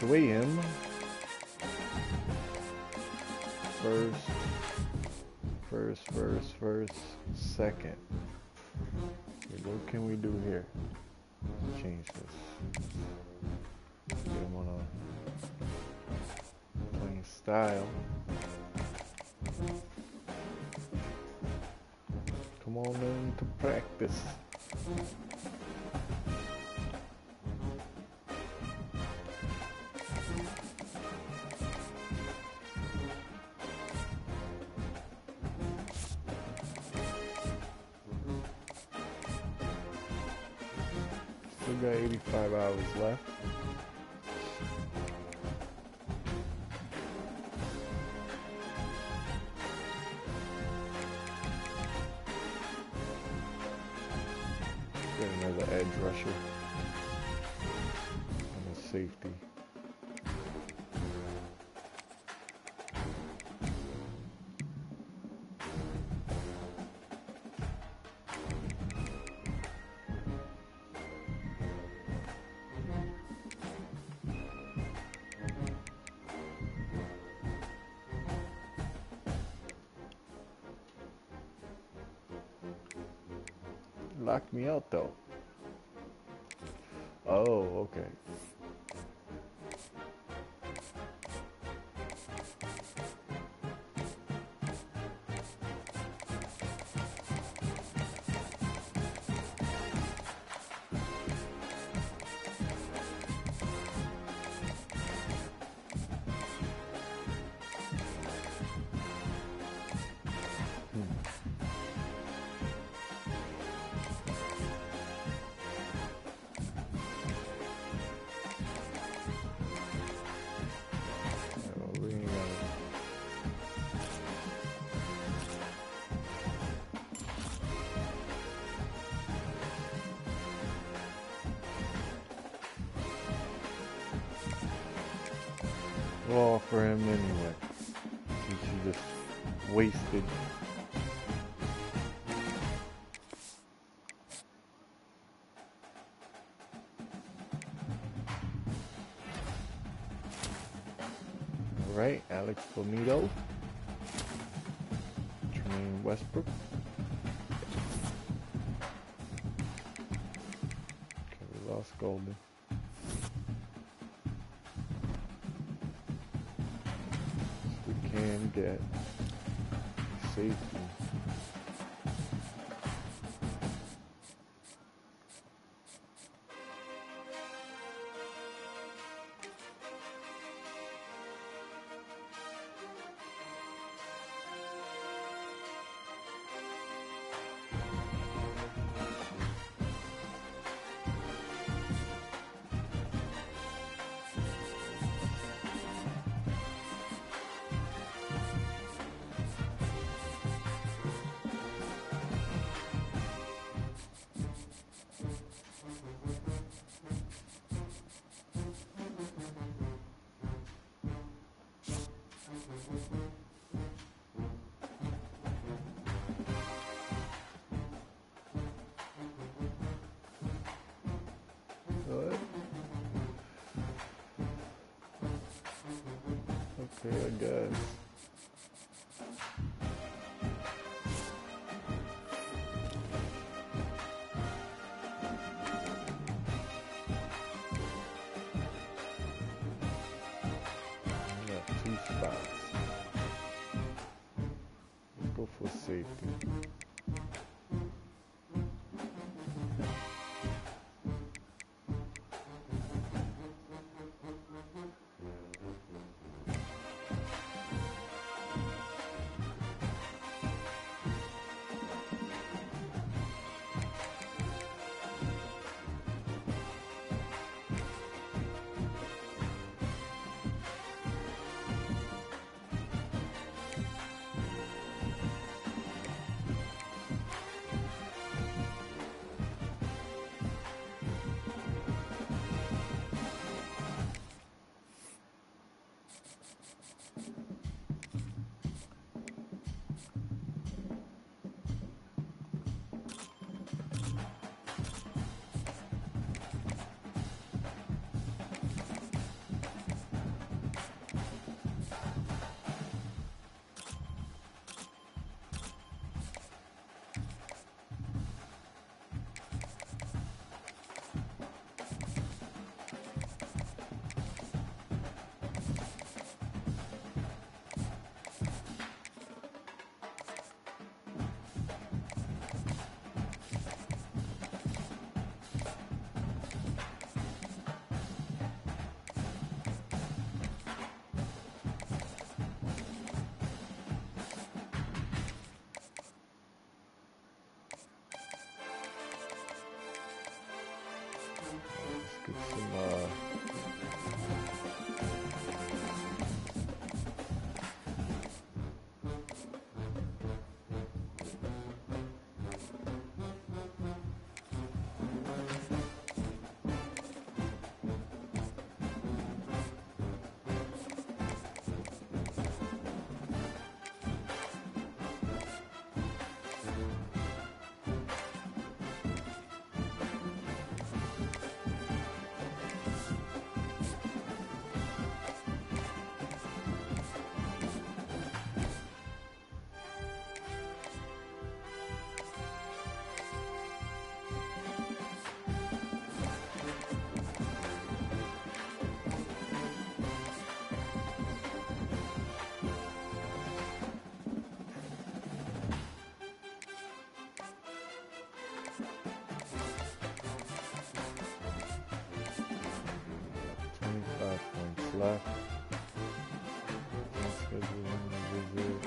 away him. First, second. Okay, what can we do here? Change this. Get him on a playing style. Come on into practice. Still got 85 hours left. Get another edge rusher and a safety. Locked me out though. Oh, okay. All for him anyway, since he just wasted. All right, Alex Bonito, Tremaine Westbrook. Okay, we lost Golden. Can get safety. What? Okay, I guess. I got 2 spots. Let's go for safety. Let's get some, 25 points left. Can schedule him a visit.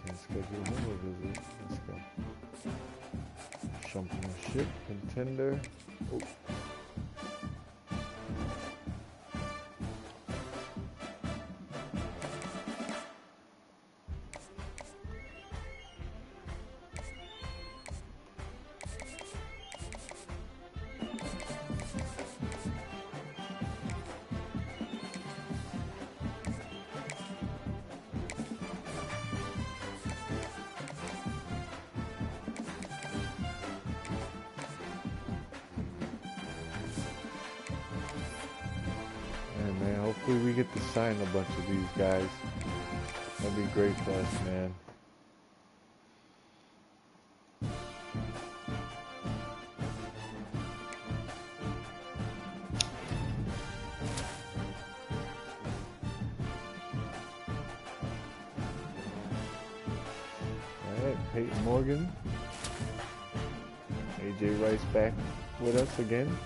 Can schedule him a visit. Let's go. Championship contender. Oh. And man, hopefully we get to sign a bunch of these guys. That'd be great for us, man. Alright, Peyton Morgan. AJ Rice back with us again.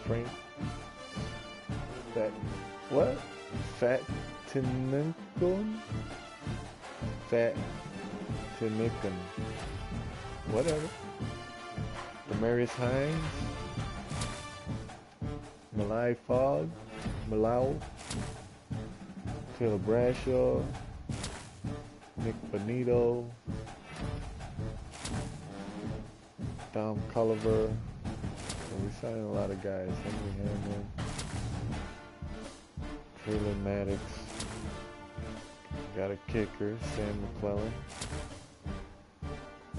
Frank. What? Fat Tinicum? Fat Tinicum. Whatever. Demarius Hines. Malai Fogg. Malau. Taylor Bradshaw. Nick Bonito. Dom Culliver. So we're signing a lot of guys. Henry Hamlin. Traylon Maddox. Got a kicker, Sam McClellan.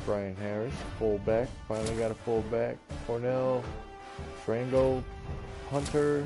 Brian Harris, fullback. Finally got a fullback. Cornell, Frango, Hunter.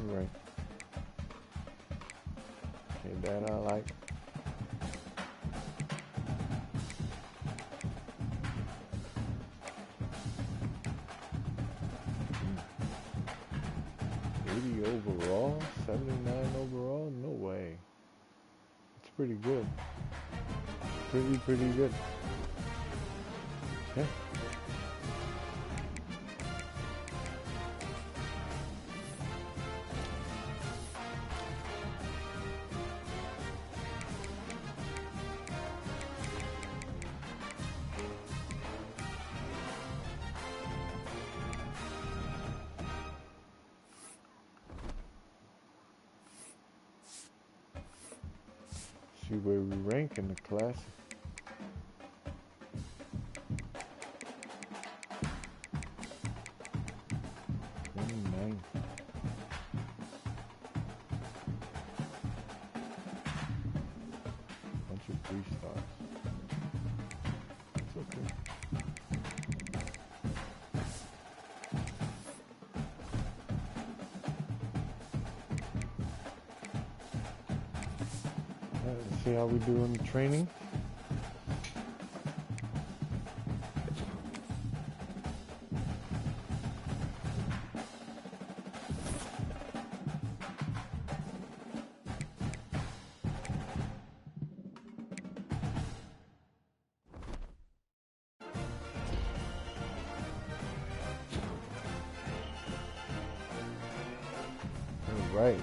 right. Okay, that I like. Overall, 79 overall, no way. It's pretty good. Pretty good. Okay. See where we rank in the classic. 29. Bunch of 3 stars. It's okay. Let's see how we do in the training. All right.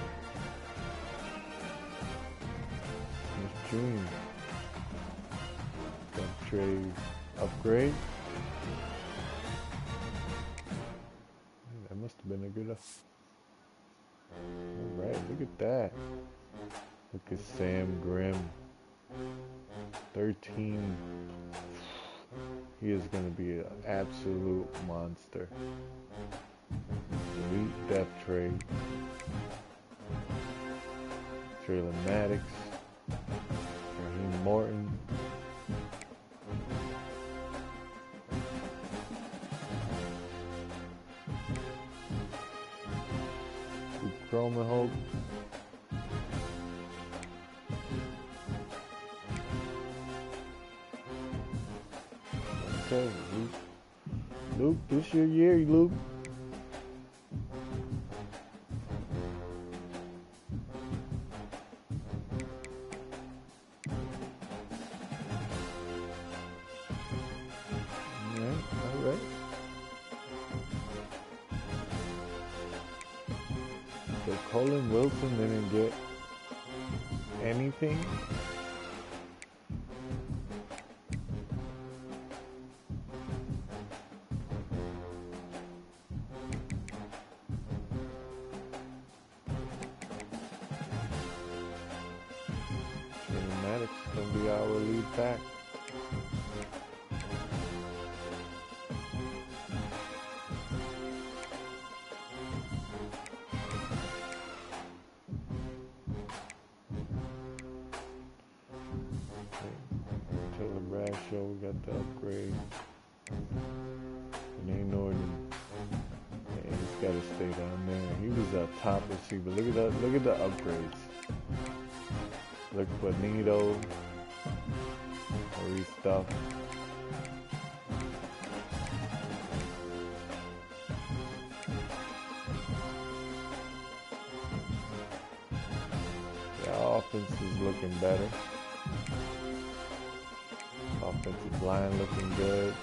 June. Trade upgrade. That must have been a good. Alright, look at that. Look at Sam Grimm. 13. He is going to be an absolute monster. Elite depth trade. Traylon Maddox. Raheem Morton. Roman Hope. Okay, Luke. Luke, this your year, Luke. All right. So Colin Wilson didn't get anything. Maddox is going to be our lead back. We got the upgrade. And ain't Norton. Yeah, he's got to stay down there. He was a top receiver. Look at that. Look at the upgrades. Look for Nito. All these stuff. The offense is looking better. Offensive line looking good.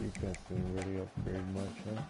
Defense didn't really upgrade much, huh?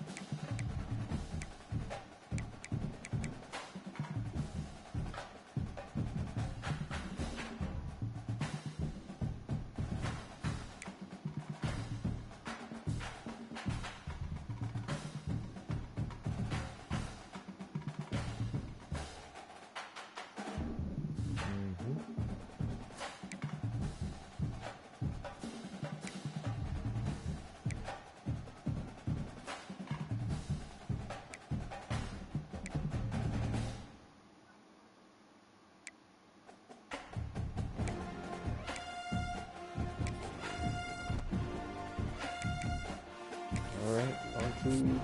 Alright, on to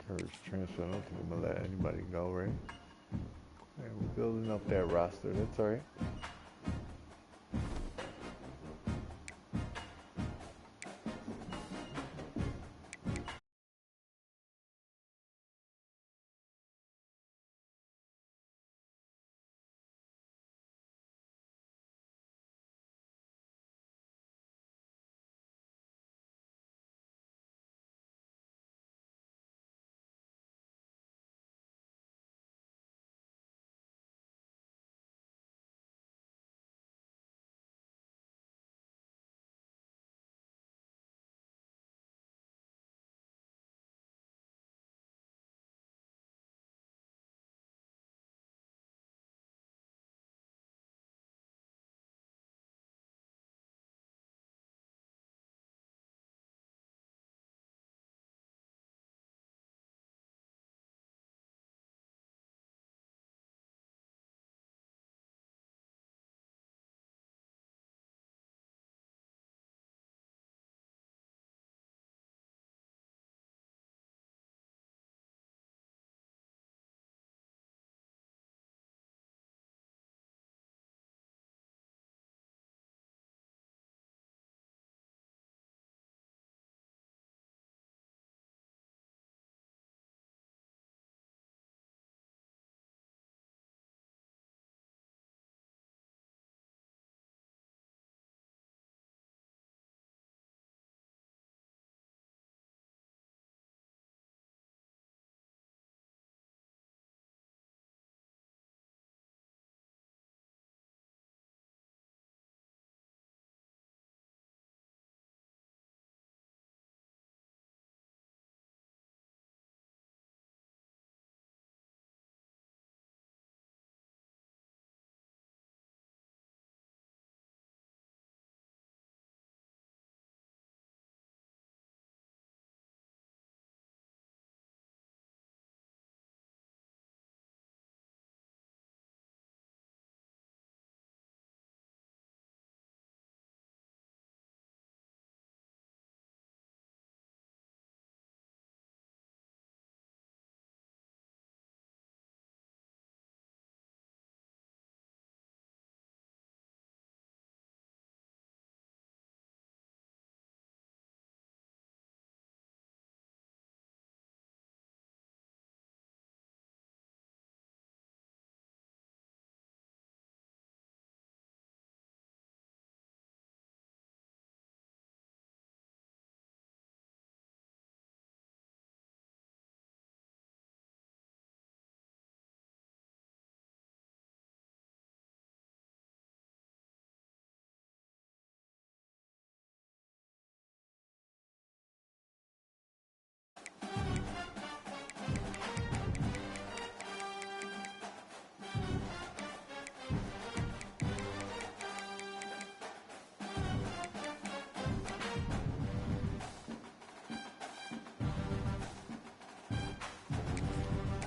Curtis transfer. I don't think I'm gonna let anybody go, right? Alright, we're building up that roster. That's alright.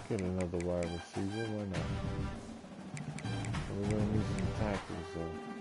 Get another wide receiver, why not? We're gonna need some tackles though.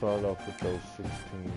start off with those 16.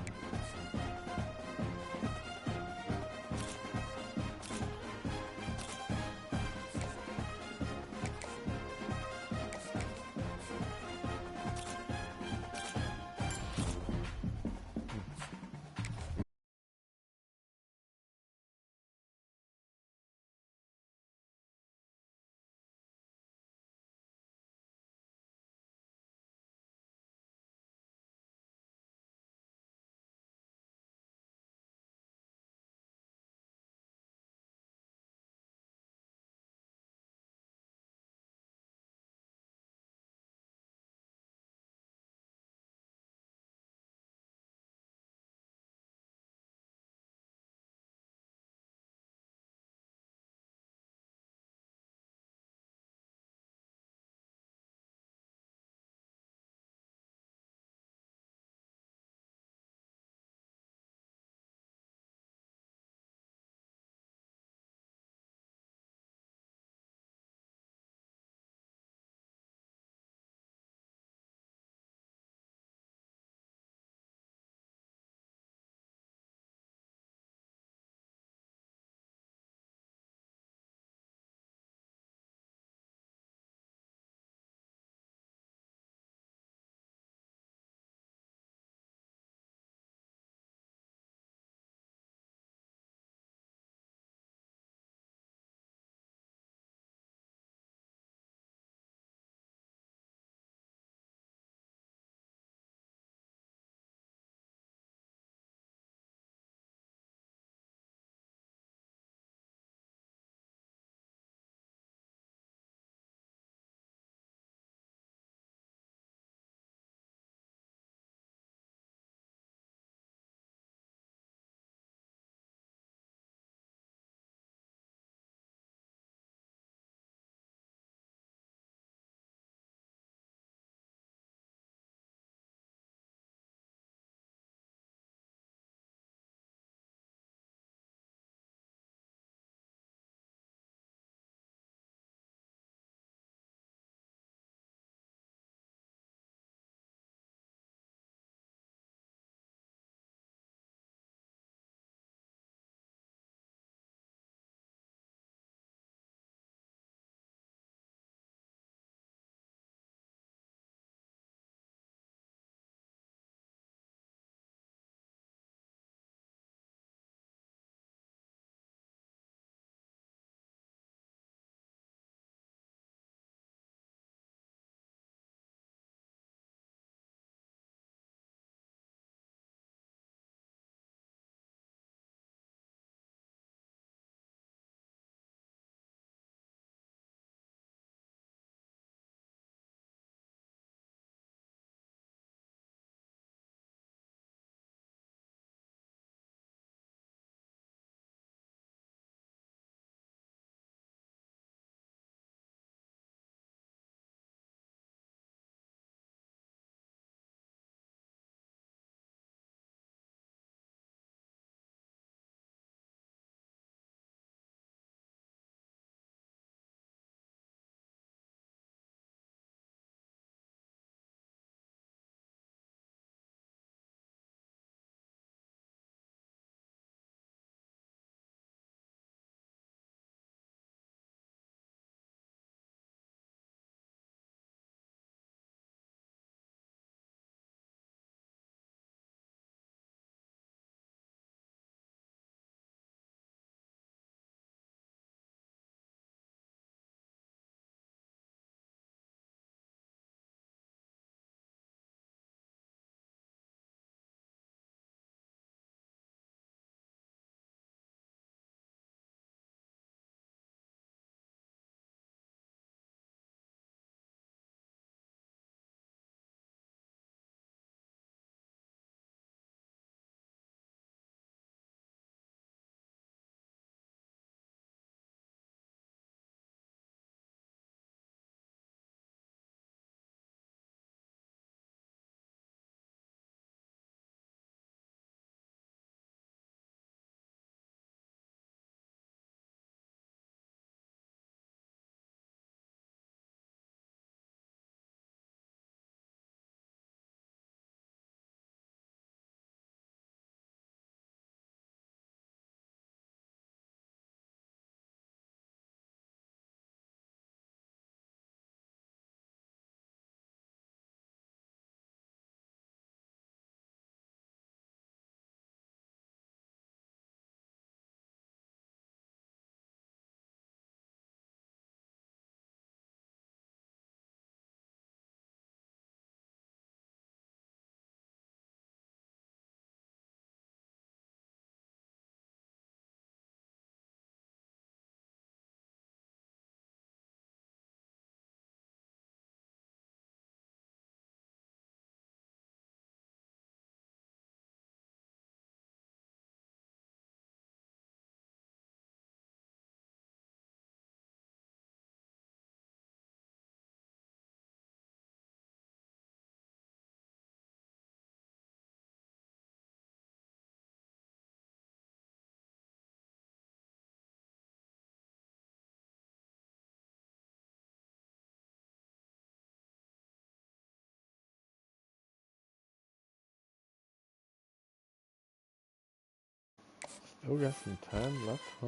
Still got some time left, huh?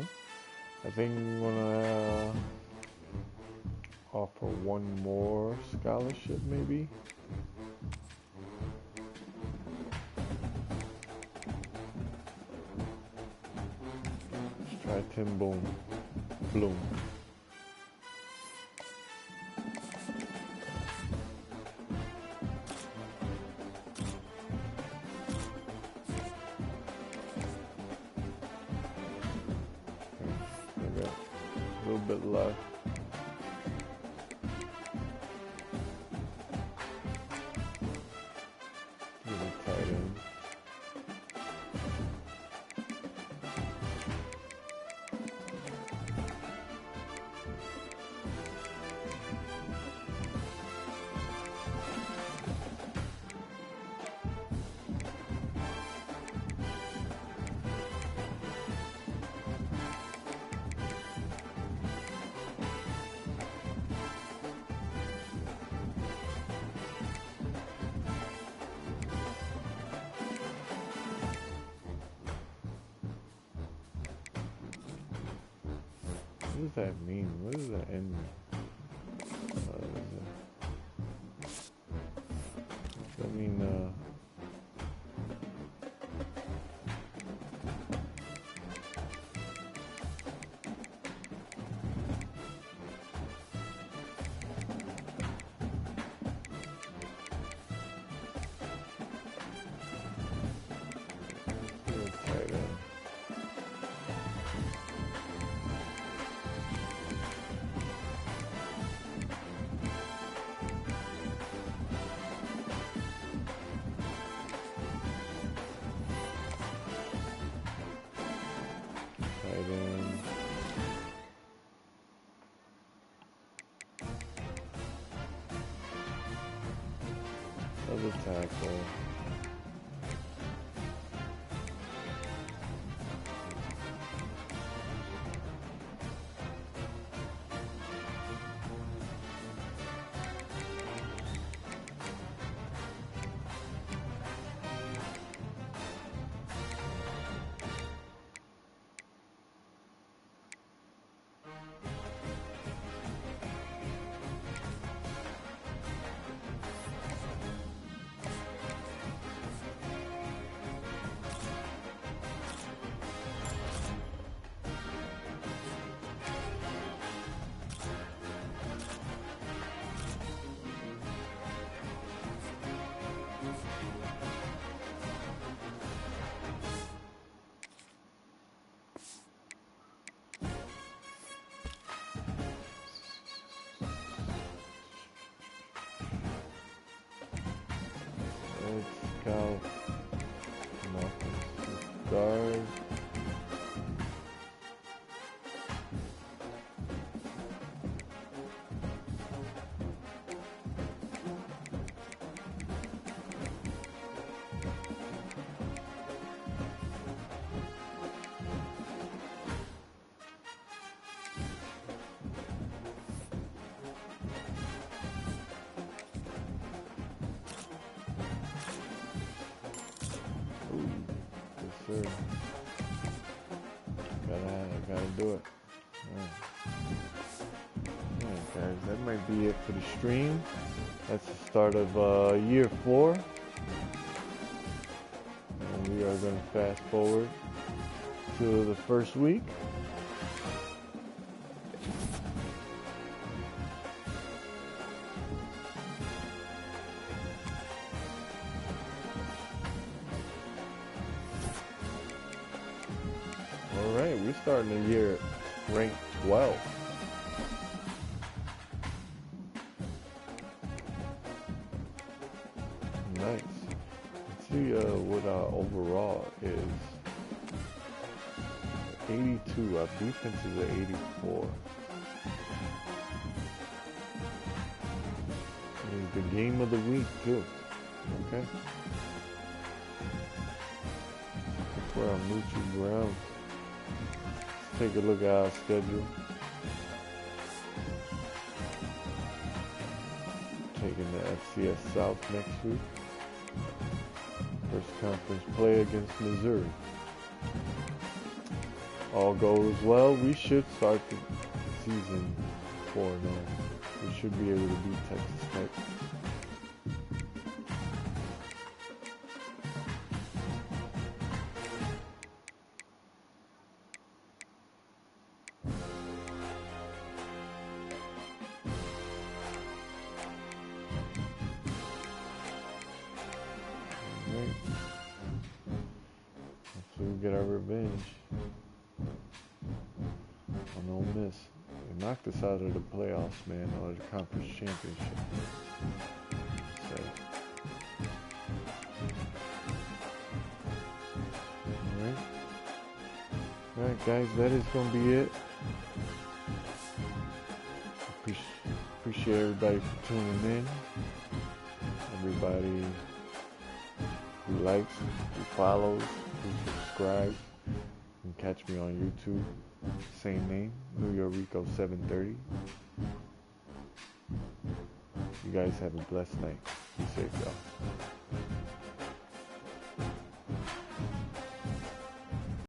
I think I'm gonna offer one more scholarship, maybe. Let's try Tim Bloom. I got a little bit left. Really tight end. What does that mean? What does that end mean? Does that mean, tight end. Tight end. Other tackle. Let's scout. Guard. Yes, sir. Gotta do it. Alright, guys, that might be it for the stream. That's the start of year 4. And we are going to fast forward to the first week. Alright, we're starting the year ranked 12. Nice. Let's see what our overall is. 82. Our defense is at 84. It's the game of the week too. Okay. That's where I'm neutral ground. Let's take a look at our schedule. Taking the FCS South next week. First conference play against Missouri. all goes well, we should start the season 4-0. We should be able to beat Texas Tech. Alright. Hopefully we get our revenge on Ole Miss. They knocked us out of the playoffs, man, or the conference championship. So, alright, guys, that is going to be it. Appreciate everybody for tuning in. Everybody who likes, who follows, who subscribes. You can catch me on YouTube. Same name, New York Rico 730. You guys have a blessed night. Be safe, y'all.